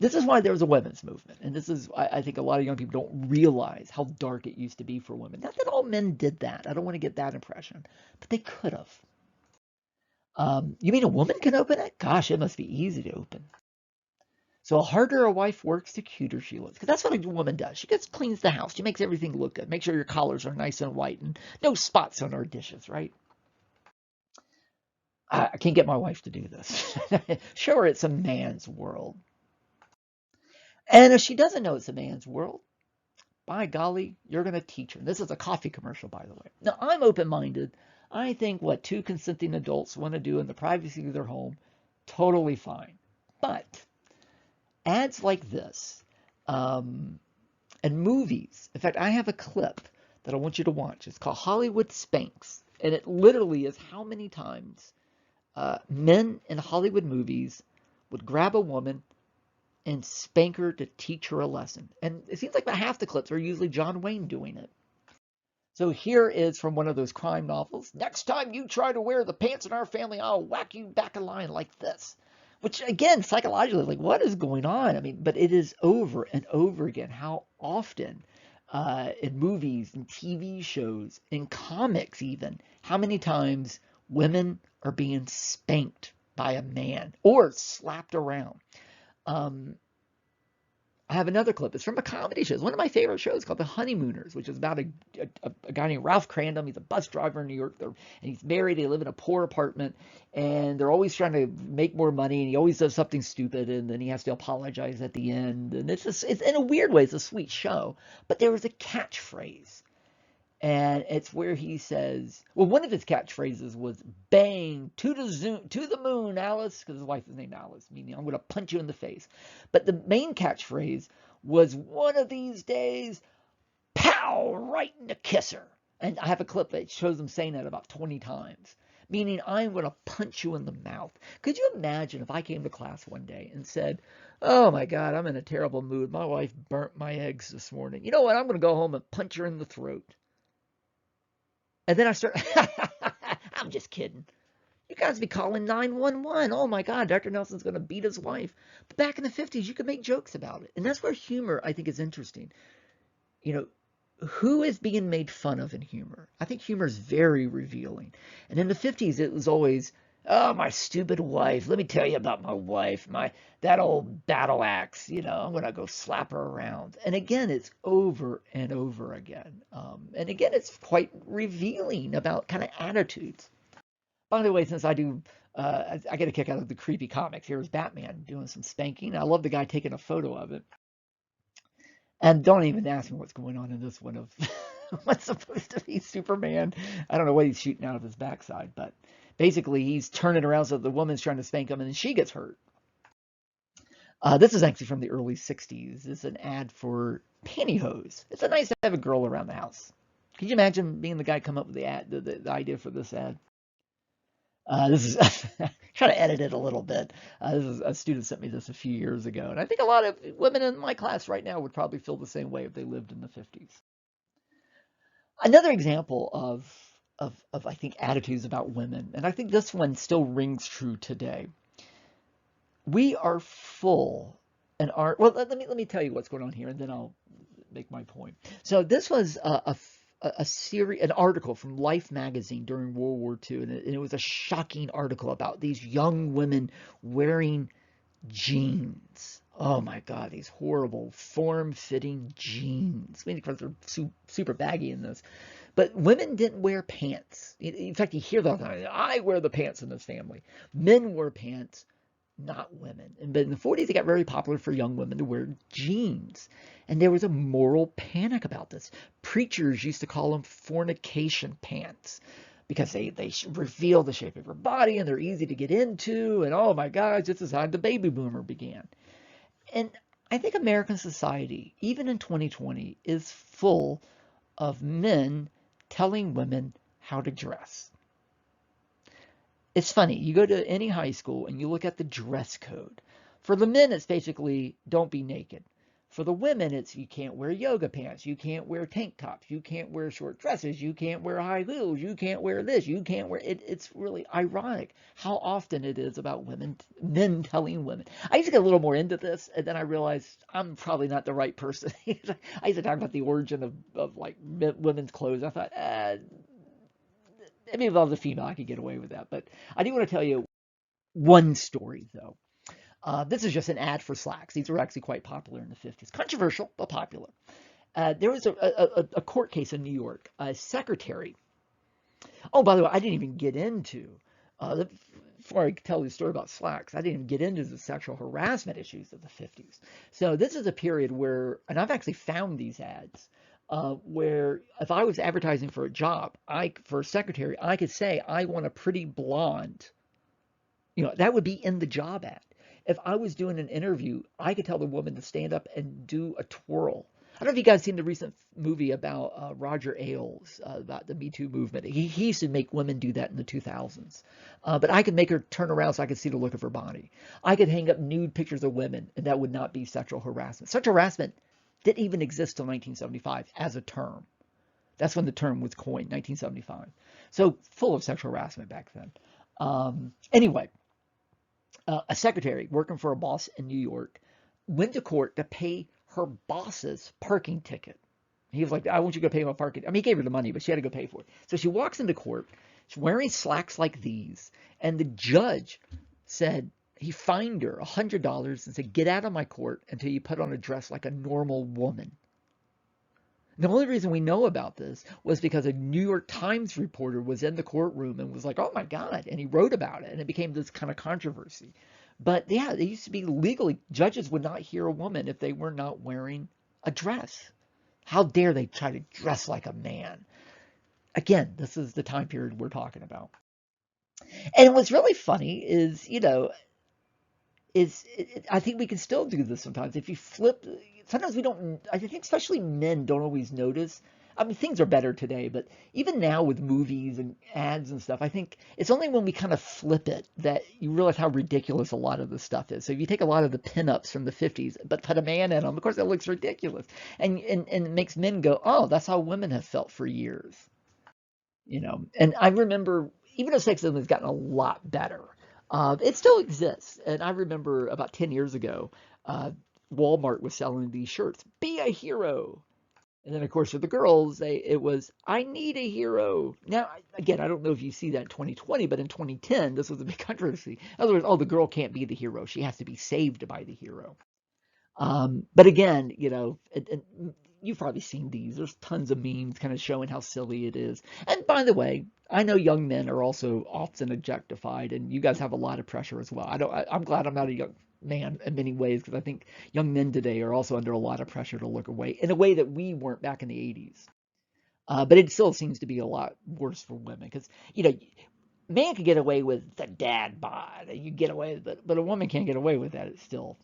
This is why there was a women's movement. And this is, I think a lot of young people don't realize how dark it used to be for women. Not that all men did that. I don't want to get that impression. But they could have. You mean a woman can open it? Gosh, it must be easy to open. So the harder a wife works, the cuter she looks. Because that's what a woman does. She just cleans the house. She makes everything look good. Make sure your collars are nice and white and no spots on our dishes, right? I can't get my wife to do this. Sure, it's a man's world. And if she doesn't know it's a man's world, by golly, you're going to teach her. This is a coffee commercial, by the way. Now, I'm open-minded. I think what two consenting adults want to do in the privacy of their home, totally fine. But ads like this, and movies. In fact, I have a clip that I want you to watch. It's called Hollywood Spanks. And it literally is how many times men in Hollywood movies would grab a woman and spank her to teach her a lesson. And it seems like about half the clips are usually John Wayne doing it. So here is from one of those crime novels. Next time you try to wear the pants in our family, I'll whack you back in line like this. Which, again, psychologically, like, what is going on? I mean, but it is over and over again. How often in movies and TV shows, in comics even, how many times women are being spanked by a man or slapped around. Um, I have another clip. It's from a comedy show. It's one of my favorite shows called The Honeymooners, which is about a guy named Ralph Crandom. He's a bus driver in New York, and he's married. They live in a poor apartment, and they're always trying to make more money, and he always does something stupid, and then he has to apologize at the end. And it's in a weird way, it's a sweet show. But there was a catchphrase, and it's where he says, well, one of his catchphrases was "bang to the moon, Alice," because his wife is named Alice, meaning I'm going to punch you in the face. But the main catchphrase was, "one of these days, pow, right in the kisser." And I have a clip that shows him saying that about 20 times, meaning I'm going to punch you in the mouth. Could you imagine if I came to class one day and said, "Oh my God, I'm in a terrible mood. My wife burnt my eggs this morning. You know what? I'm going to go home and punch her in the throat." And then I start, I'm just kidding. You guys be calling 911. Oh my God, Dr. Nelson's going to beat his wife. But back in the 50s, you could make jokes about it. And that's where humor, I think, is interesting. You know, who is being made fun of in humor? I think humor is very revealing. And in the 50s, it was always, "Oh, my stupid wife. Let me tell you about my wife. That old battle axe. You know, I'm going to go slap her around." And again, it's over and over again. And again, it's quite revealing about kind of attitudes. By the way, since I get a kick out of the creepy comics. Here's Batman doing some spanking. I love the guy taking a photo of it. And don't even ask me what's going on in this one of what's supposed to be Superman. I don't know what he's shooting out of his backside, but basically he's turning around so the woman's trying to spank him and then she gets hurt. This is actually from the early 60s. This is an ad for pantyhose. It's nice to have a girl around the house. Can you imagine being the guy come up with the idea for this ad? This is trying to edit it a little bit. This is a student sent me this a few years ago, and I think a lot of women in my class right now would probably feel the same way if they lived in the 50s. Another example of I think attitudes about women, and I think this one still rings true today. We are full and are well. Let me tell you what's going on here, and then I'll make my point. So this was a series, an article from Life magazine during World War II, and it was a shocking article about these young women wearing jeans. Oh my God, these horrible form-fitting jeans. I mean, because they're super baggy in this. But women didn't wear pants. In fact, you hear that all the time. I wear the pants in this family. Men wear pants, not women. But in the 40s, it got very popular for young women to wear jeans. And there was a moral panic about this. Preachers used to call them fornication pants because they reveal the shape of her body and they're easy to get into. And oh my gosh, this is how the baby boomer began. And I think American society, even in 2020, is full of men telling women how to dress. It's funny, you go to any high school and you look at the dress code. For the men, it's basically don't be naked. For the women, it's you can't wear yoga pants, you can't wear tank tops, you can't wear short dresses, you can't wear high heels, you can't wear this, you can't wear it. It's really ironic how often it is about men telling women. I used to get a little more into this, and then I realized I'm probably not the right person. I used to talk about the origin of like women's clothes. I thought, I mean, if I was a female, I could get away with that. But I do want to tell you one story, though. This is just an ad for slacks. These were actually quite popular in the 50s. Controversial, but popular. There was a court case in New York. A secretary. Oh, by the way, I didn't even get into, before I tell you the story about slacks, I didn't even get into the sexual harassment issues of the 50s. So this is a period where, and I've actually found these ads, where if I was advertising for a job, for a secretary, I could say, I want a pretty blonde. That would be in the job ad. If I was doing an interview, I could tell the woman to stand up and do a twirl. I don't know if you guys seen the recent movie about Roger Ailes, about the Me Too movement. He used to make women do that in the 2000s. But I could make her turn around so I could see the look of her body. I could hang up nude pictures of women, and that would not be sexual harassment. Sexual harassment didn't even exist till 1975 as a term. That's when the term was coined, 1975. So full of sexual harassment back then. Anyway, a secretary working for a boss in New York went to court to pay her boss's parking ticket. He was like, I want you to go pay my parking. I mean, he gave her the money, but she had to go pay for it. So she walks into court. She's wearing slacks like these. And the judge said he fined her $100 and said, get out of my court until you put on a dress like a normal woman. The only reason we know about this was because a New York Times reporter was in the courtroom and was like, oh my God. And he wrote about it. And it became this kind of controversy. But yeah, it used to be legally, judges would not hear a woman if they were not wearing a dress. How dare they try to dress like a man? Again, this is the time period we're talking about. And what's really funny is, I think we can still do this sometimes. If you flip, sometimes we don't, I think especially men don't always notice. I mean, things are better today, but even now with movies and ads and stuff, I think it's only when we kind of flip it that you realize how ridiculous a lot of this stuff is. So if you take a lot of the pinups from the 50s, but put a man in them, of course, that looks ridiculous. And it makes men go, oh, that's how women have felt for years. And I remember, even though sexism has gotten a lot better, it still exists. And I remember about 10 years ago, Walmart was selling these shirts, be a hero. And then, of course, for the girls, it was, I need a hero. Now, again, I don't know if you see that in 2020, but in 2010, this was a big controversy. In other words, oh, the girl can't be the hero. She has to be saved by the hero. But again, and you've probably seen these. There's tons of memes kind of showing how silly it is. And by the way, I know young men are also often objectified, and you guys have a lot of pressure as well. I'm glad I'm not a young man in many ways, because I think young men today are also under a lot of pressure to look away in a way that we weren't back in the 80s. But it still seems to be a lot worse for women, because man can get away with the dad bod. You get away with it, but a woman can't get away with that. It's still.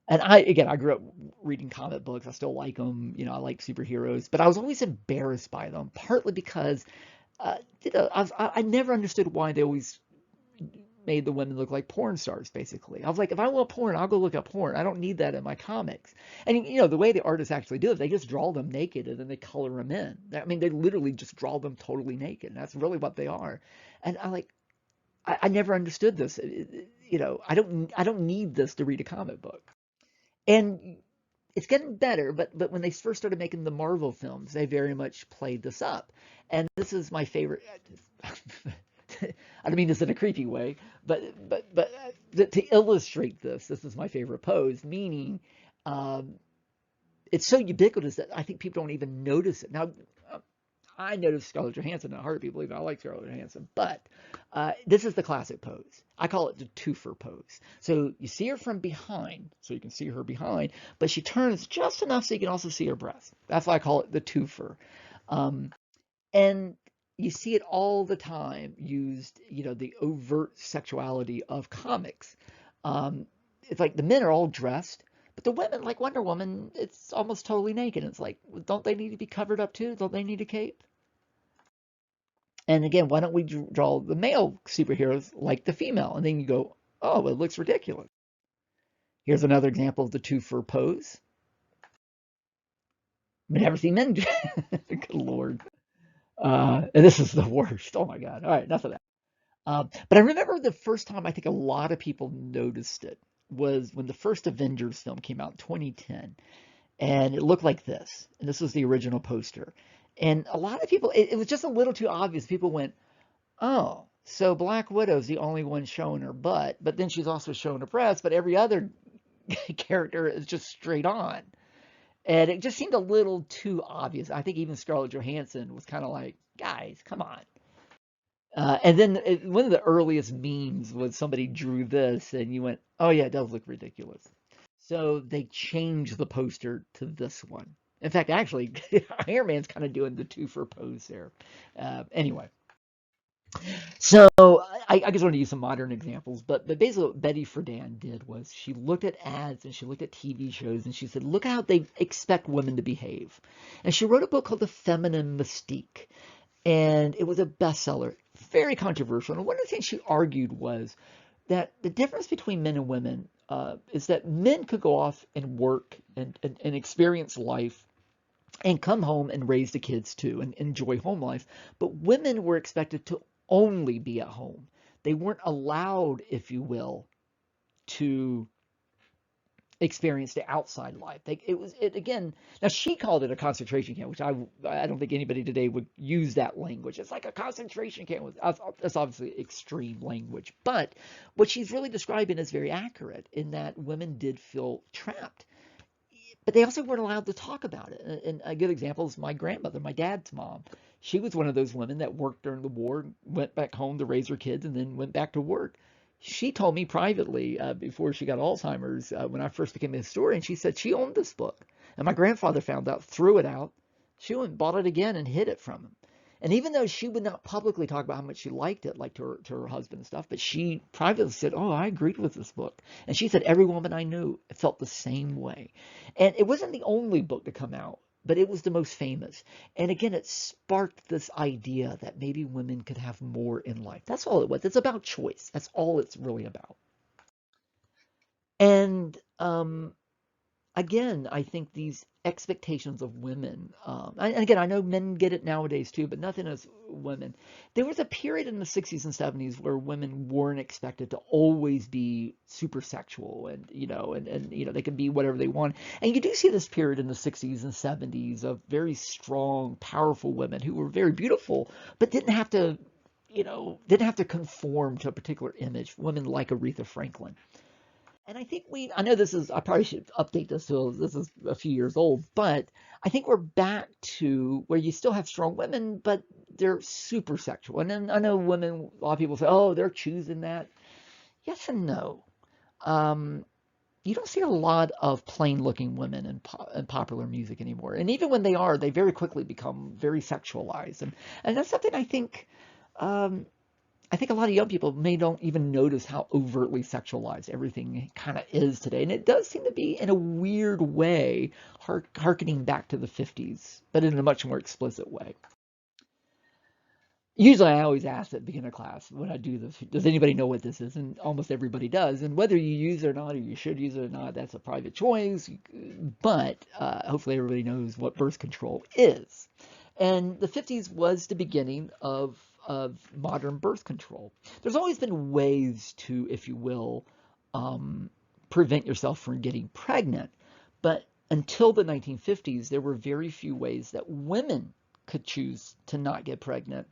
And I grew up reading comic books. I still like them. I like superheroes, but I was always embarrassed by them, partly because, I never understood why they always made the women look like porn stars, basically. I was like, if I want porn, I'll go look up porn. I don't need that in my comics. And, the way the artists actually do it, they just draw them naked and then they color them in. I mean, they literally just draw them totally naked. That's really what they are. And I never understood this. I don't need this to read a comic book. And it's getting better, but when they first started making the Marvel films, they very much played this up. And this is my favorite. I don't mean this in a creepy way, but to illustrate this is my favorite pose. Meaning, it's so ubiquitous that I think people don't even notice it. Now, I noticed Scarlett Johansson in a heartbeat, believe it. I like Scarlett Johansson, but this is the classic pose. I call it the twofer pose. So you see her from behind, so you can see her behind, but she turns just enough so you can also see her breast. That's why I call it the twofer. And you see it all the time used, the overt sexuality of comics. It's like the men are all dressed, but the women, like Wonder Woman, it's almost totally naked. It's like, don't they need to be covered up too? Don't they need a cape? And again, why don't we draw the male superheroes like the female? And then you go, oh, it looks ridiculous. Here's another example of the twofer pose. I've never seen men do Good Lord. And this is the worst. Oh my God. All right, enough of that. But I remember the first time I think a lot of people noticed it was when the first Avengers film came out in 2010. And it looked like this. And this was the original poster. And a lot of people, it was just a little too obvious. People went, oh, so Black Widow's the only one showing her butt, but then she's also showing her breasts, but every other character is just straight on. And it just seemed a little too obvious. I think even Scarlett Johansson was kind of like, guys, come on. And then one of the earliest memes was somebody drew this, and you went, oh, yeah, it does look ridiculous. So they changed the poster to this one. In fact, actually, Iron Man's kind of doing the two for pose there. Anyway, so I just wanted to use some modern examples, but basically what Betty Friedan did was she looked at ads and she looked at TV shows and she said, look how they expect women to behave. And she wrote a book called The Feminine Mystique. And it was a bestseller, very controversial. And one of the things she argued was that the difference between men and women is that men could go off and work and experience life and come home and raise the kids too and enjoy home life. But women were expected to only be at home. They weren't allowed, if you will, to experience the outside life. It was it again. Now she called it a concentration camp, which I don't think anybody today would use that language. It's like a concentration camp. That's obviously extreme language, but what she's really describing is very accurate in that women did feel trapped, but they also weren't allowed to talk about it. And a good example is my grandmother, my dad's mom. She was one of those women that worked during the war, went back home to raise her kids, and then went back to work. She told me privately before she got Alzheimer's, when I first became a historian, she said she owned this book. And my grandfather found out, threw it out. She went and bought it again and hid it from him. And even though she would not publicly talk about how much she liked it, like to her husband and stuff, but she privately said, oh, I agreed with this book. And she said every woman I knew felt the same way. And it wasn't the only book to come out, but it was the most famous. And again, it sparked this idea that maybe women could have more in life. That's all it was. It's about choice. That's all it's really about. And again, I think these expectations of women, and again, I know men get it nowadays too, but nothing as women. There was a period in the 60s and 70s where women weren't expected to always be super sexual and, they could be whatever they want. And you do see this period in the 60s and 70s of very strong, powerful women who were very beautiful, but didn't have to conform to a particular image. Women like Aretha Franklin. And I think I know I probably should update this, so this is a few years old, but I think we're back to where you still have strong women, but they're super sexual. And then I know women, a lot of people say, oh, they're choosing that. Yes and no. Um, you don't see a lot of plain looking women in popular music anymore. And even when they are, they very quickly become very sexualized. And that's something um, I think a lot of young people may don't even notice how overtly sexualized everything kind of is today. And it does seem to be, in a weird way, harkening back to the 50s, but in a much more explicit way. Usually I always ask at beginner class when I do this, does anybody know what this is? And almost everybody does. And whether you use it or not, or you should use it or not, that's a private choice. But hopefully everybody knows what birth control is. And the 50s was the beginning of modern birth control. There's always been ways to, if you will, prevent yourself from getting pregnant. But until the 1950s, there were very few ways that women could choose to not get pregnant,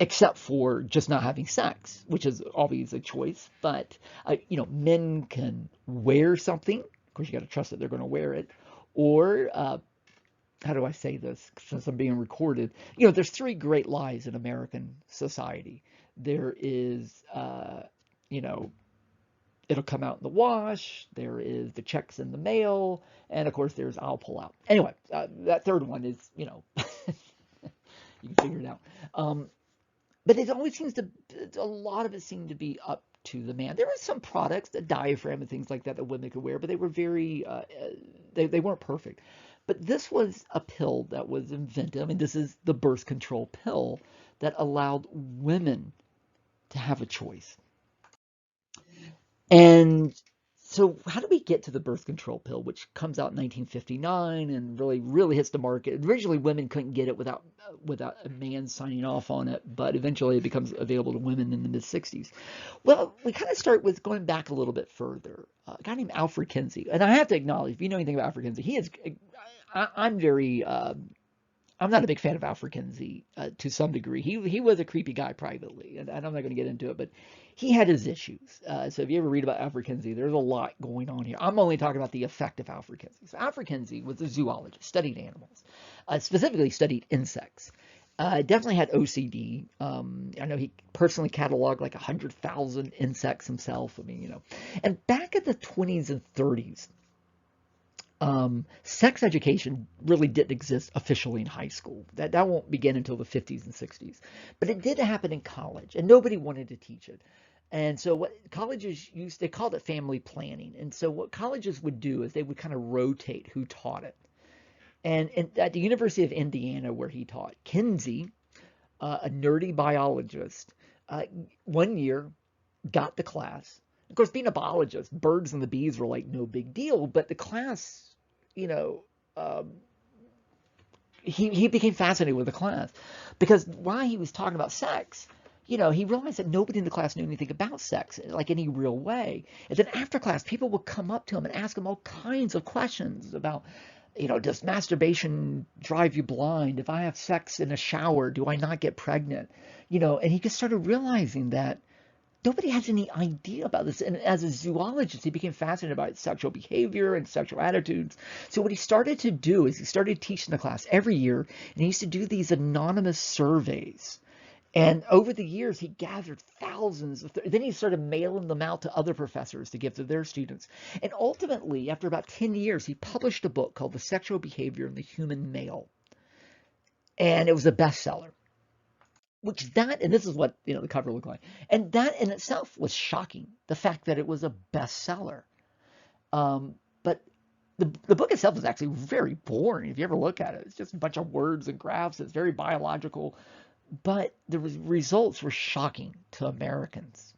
except for just not having sex, which is always a choice. But, men can wear something. Of course, you got to trust that they're going to wear it. Or how do I say this since I'm being recorded? There's three great lies in American society. There is, it'll come out in the wash. There is the checks in the mail. And of course, there's I'll pull out. Anyway, that third one is, you can figure it out. But it always a lot of it seemed to be up to the man. There were some products, the diaphragm and things like that women could wear, but they were very, they weren't perfect. But this was a pill that was invented. I mean, this is the birth control pill that allowed women to have a choice. And so how do we get to the birth control pill, which comes out in 1959 and really hits the market? Originally, women couldn't get it without a man signing off on it, but eventually it becomes available to women in the mid-60s. Well, we kind of start with going back a little bit further. A guy named Alfred Kinsey, and I have to acknowledge, if you know anything about Alfred Kinsey, I'm very I'm not a big fan of Alfred Kinsey to some degree. He was a creepy guy privately, and I'm not going to get into it, but he had his issues. So if you ever read about Alfred Kinsey, there's a lot going on here. I'm only talking about the effect of Alfred Kinsey. So Alfred Kinsey was a zoologist, studied animals, specifically studied insects. Definitely had OCD. I know he personally cataloged like 100,000 insects himself. I mean, and back in the 20s and 30s, sex education really didn't exist officially in high school. That won't begin until the 50s and 60s. But it did happen in college, and nobody wanted to teach it. And so what colleges used, they called it family planning. And so what colleges would do is they would kind of rotate who taught it. And at the University of Indiana, where he taught, Kinsey, a nerdy biologist, one year got the class. Of course, being a biologist, birds and the bees were like no big deal, but the class, you know, um, he became fascinated with the class because while he was talking about sex, he realized that nobody in the class knew anything about sex, like any real way. And then after class, people would come up to him and ask him all kinds of questions about, does masturbation drive you blind? If I have sex in a shower, do I not get pregnant? And he just started realizing that nobody has any idea about this. And as a zoologist, he became fascinated about sexual behavior and sexual attitudes. So what he started to do is he started teaching the class every year, and he used to do these anonymous surveys. And over the years, he gathered thousands then he started mailing them out to other professors to give to their students. And ultimately, after about 10 years, he published a book called The Sexual Behavior of the Human Male. And it was a bestseller. And this is what, the cover looked like. And that in itself was shocking, the fact that it was a bestseller. But the book itself is actually very boring. If you ever look at it, it's just a bunch of words and graphs. It's very biological. But the results were shocking to Americans.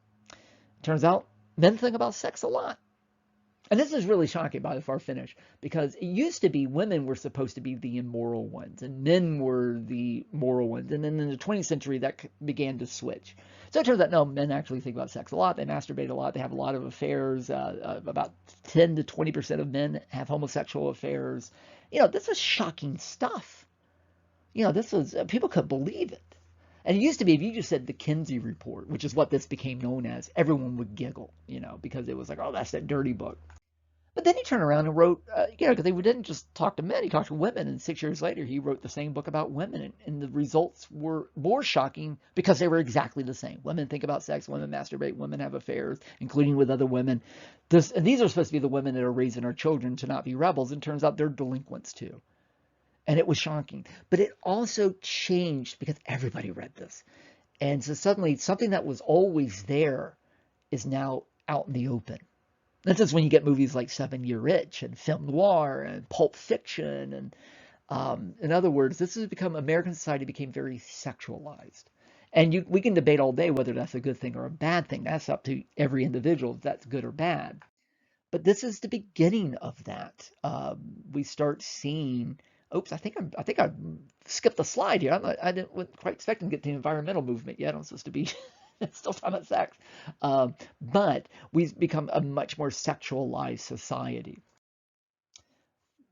Turns out men think about sex a lot. And this is really shocking by the far finish, because it used to be women were supposed to be the immoral ones and men were the moral ones. And then in the 20th century, that began to switch. So it turns out, no, men actually think about sex a lot. They masturbate a lot. They have a lot of affairs. About 10 to 20% of men have homosexual affairs. This is shocking stuff. People couldn't believe it. And it used to be, if you just said the Kinsey Report, which is what this became known as, everyone would giggle, because it was like, oh, that's that dirty book. But then he turned around and wrote, because he didn't just talk to men, he talked to women. And 6 years later, he wrote the same book about women. And the results were more shocking because they were exactly the same. Women think about sex, women masturbate, women have affairs, including with other women. And these are supposed to be the women that are raising our children to not be rebels. And it turns out they're delinquents too. And it was shocking. But it also changed because everybody read this. And so suddenly something that was always there is now out in the open. That's when you get movies like 7-Year Itch and film noir and Pulp Fiction. And in other words, American society became very sexualized. And we can debate all day whether that's a good thing or a bad thing. That's up to every individual if that's good or bad. But this is the beginning of that. We start seeing. Oops, I think I skipped a slide here. I wasn't quite expecting to get to the environmental movement yet. I'm supposed to be still talking about sex. But we've become a much more sexualized society.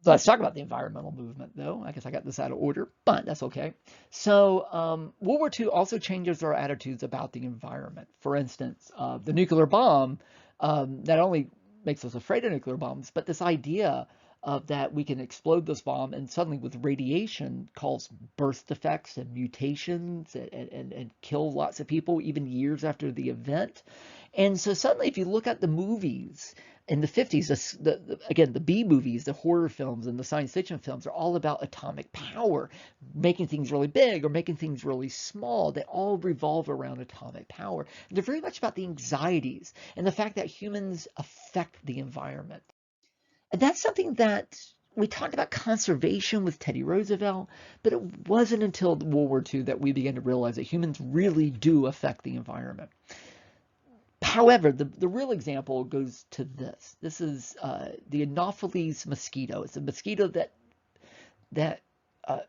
So let's talk about the environmental movement, though. I guess I got this out of order, but that's okay. So World War II also changes our attitudes about the environment. For instance, the nuclear bomb not only makes us afraid of nuclear bombs, but this idea of that we can explode this bomb and suddenly with radiation cause birth defects and mutations and kill lots of people even years after the event. And so suddenly if you look at the movies in the 50s, again, the B movies, the horror films and the science fiction films are all about atomic power, making things really big or making things really small. They all revolve around atomic power. And they're very much about the anxieties and the fact that humans affect the environment. And that's something that we talked about conservation with Teddy Roosevelt, but it wasn't until World War II that we began to realize that humans really do affect the environment. However, the real example goes to this. This is the Anopheles mosquito. It's a mosquito that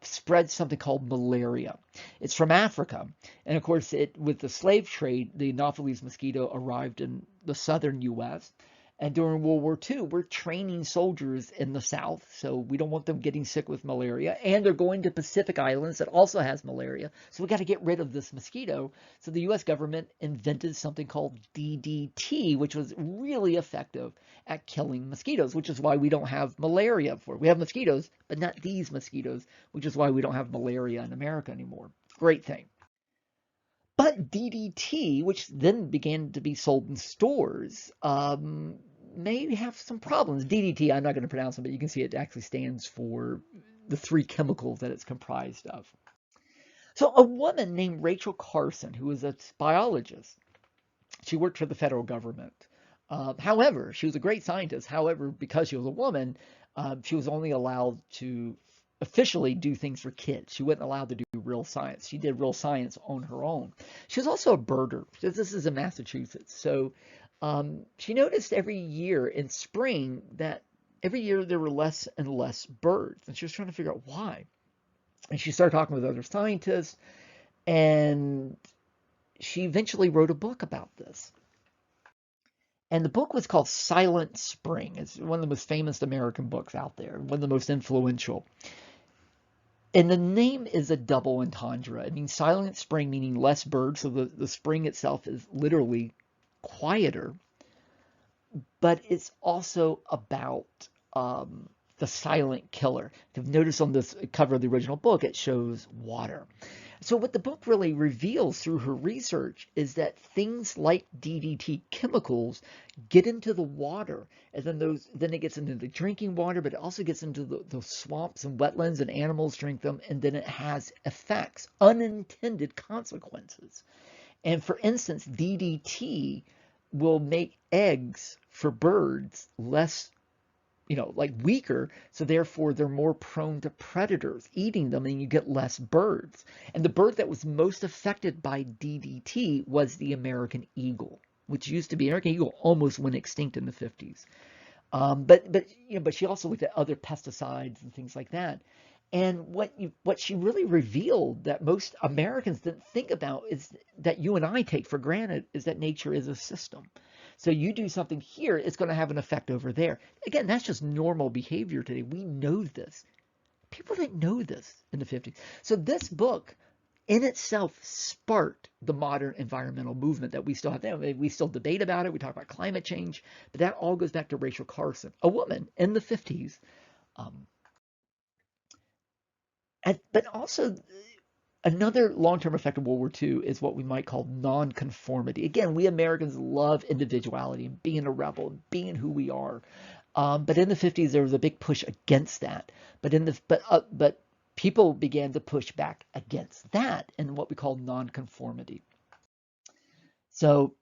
spreads something called malaria. It's from Africa. And of course, with the slave trade, the Anopheles mosquito arrived in the southern U.S., And during World War II, we're training soldiers in the South, so we don't want them getting sick with malaria. And they're going to Pacific Islands that also has malaria. So we got to get rid of this mosquito. So the US government invented something called DDT, which was really effective at killing mosquitoes, which is why we don't have malaria before. We have mosquitoes, but not these mosquitoes, which is why we don't have malaria in America anymore. Great thing. But DDT, which then began to be sold in stores, may have some problems. DDT, I'm not going to pronounce them, but you can see it actually stands for the three chemicals that it's comprised of. So a woman named Rachel Carson, who was a biologist, she worked for the federal government. However, she was a great scientist. However, because she was a woman, she was only allowed to officially do things for kids. She wasn't allowed to do real science. She did real science on her own. She was also a birder. This is in Massachusetts. So she noticed every year in spring that every year there were less and less birds. And she was trying to figure out why. And she started talking with other scientists. And she eventually wrote a book about this. And the book was called Silent Spring. It's one of the most famous American books out there, one of the most influential. And the name is a double entendre. It means silent spring, meaning less birds. So the spring itself is literally quieter. But it's also about the silent killer. If you've noticed on this cover of the original book, it shows water. So what the book really reveals through her research is that things like DDT chemicals get into the water, and then it gets into the drinking water, but it also gets into the swamps and wetlands, and animals drink them, and then it has effects, unintended consequences. And for instance, DDT will make eggs for birds less, like weaker, so therefore they're more prone to predators eating them, and you get less birds. And the bird that was most affected by DDT was the American eagle, which used to be American eagle almost went extinct in the 50s. But she also looked at other pesticides and things like that. And what she really revealed that most Americans didn't think about is that you and I take for granted is that nature is a system. So you do something here, it's going to have an effect over there. Again, that's just normal behavior today. We know this. People didn't know this in the 50s. So this book in itself sparked the modern environmental movement that we still have now. We still debate about it. We talk about climate change, but that all goes back to Rachel Carson, a woman in the 50s. But also, another long-term effect of World War II is what we might call nonconformity. Again, we Americans love individuality and being a rebel and being who we are. But in the 50s, there was a big push against that. But people began to push back against that in what we call nonconformity. So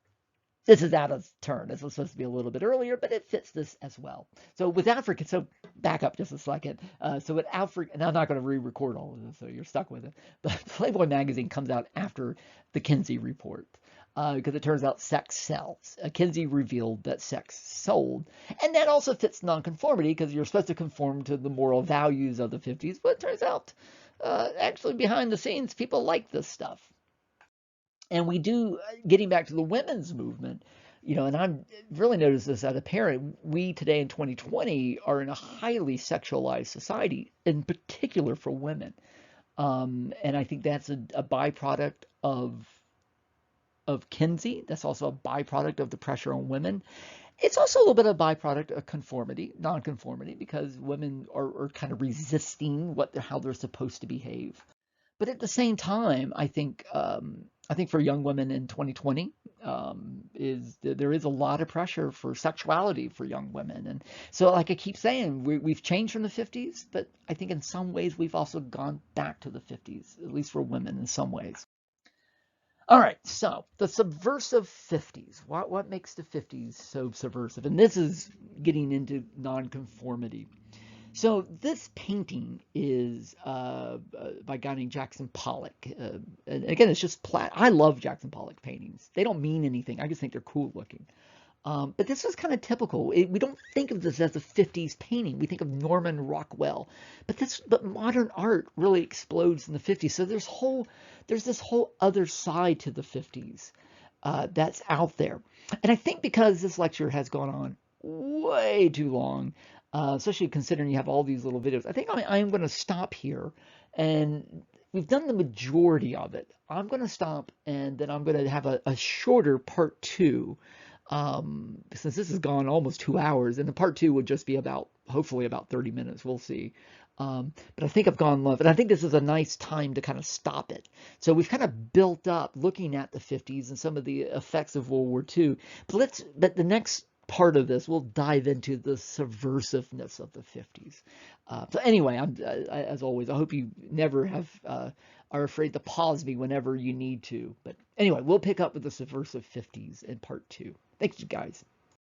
this is out of turn. This was supposed to be a little bit earlier, but it fits this as well. So with Africa, so back up just a second. So with Africa, and I'm not going to re-record all of this, so you're stuck with it. But Playboy magazine comes out after the Kinsey report, because it turns out sex sells. Kinsey revealed that sex sold, and that also fits nonconformity because you're supposed to conform to the moral values of the 50s. But it turns out, actually behind the scenes, people like this stuff. And we do, getting back to the women's movement, and I've really noticed this as a parent, we today in 2020 are in a highly sexualized society, in particular for women. And I think that's a byproduct of Kinsey. That's also a byproduct of the pressure on women. It's also a little bit of a byproduct of conformity, nonconformity, because women are kind of resisting how they're supposed to behave. But at the same time, I think for young women in 2020, there is a lot of pressure for sexuality for young women. And so, like I keep saying, we've changed from the 50s, but I think in some ways we've also gone back to the 50s, at least for women in some ways. All right, so the subversive 50s. What makes the 50s so subversive? And this is getting into nonconformity. So this painting is by a guy named Jackson Pollock. And again, it's just I love Jackson Pollock paintings. They don't mean anything. I just think they're cool looking. But this was kind of typical. We don't think of this as a 50s painting. We think of Norman Rockwell. But modern art really explodes in the 50s. So there's this whole other side to the 50s that's out there. And I think because this lecture has gone on way too long, especially considering you have all these little videos. I think I'm going to stop here, and we've done the majority of it. I'm going to stop, and then I'm going to have a shorter part two, since this has gone almost 2 hours, and the part two would just be about, hopefully about 30 minutes. We'll see. But I think I've gone long, and I think this is a nice time to kind of stop it. So we've kind of built up looking at the 50s and some of the effects of World War II. But the next part of this, we'll dive into the subversiveness of the 50s. So anyway, as always, I hope you never are afraid to pause me whenever you need to. But anyway, we'll pick up with the subversive 50s in part two. Thank you, guys.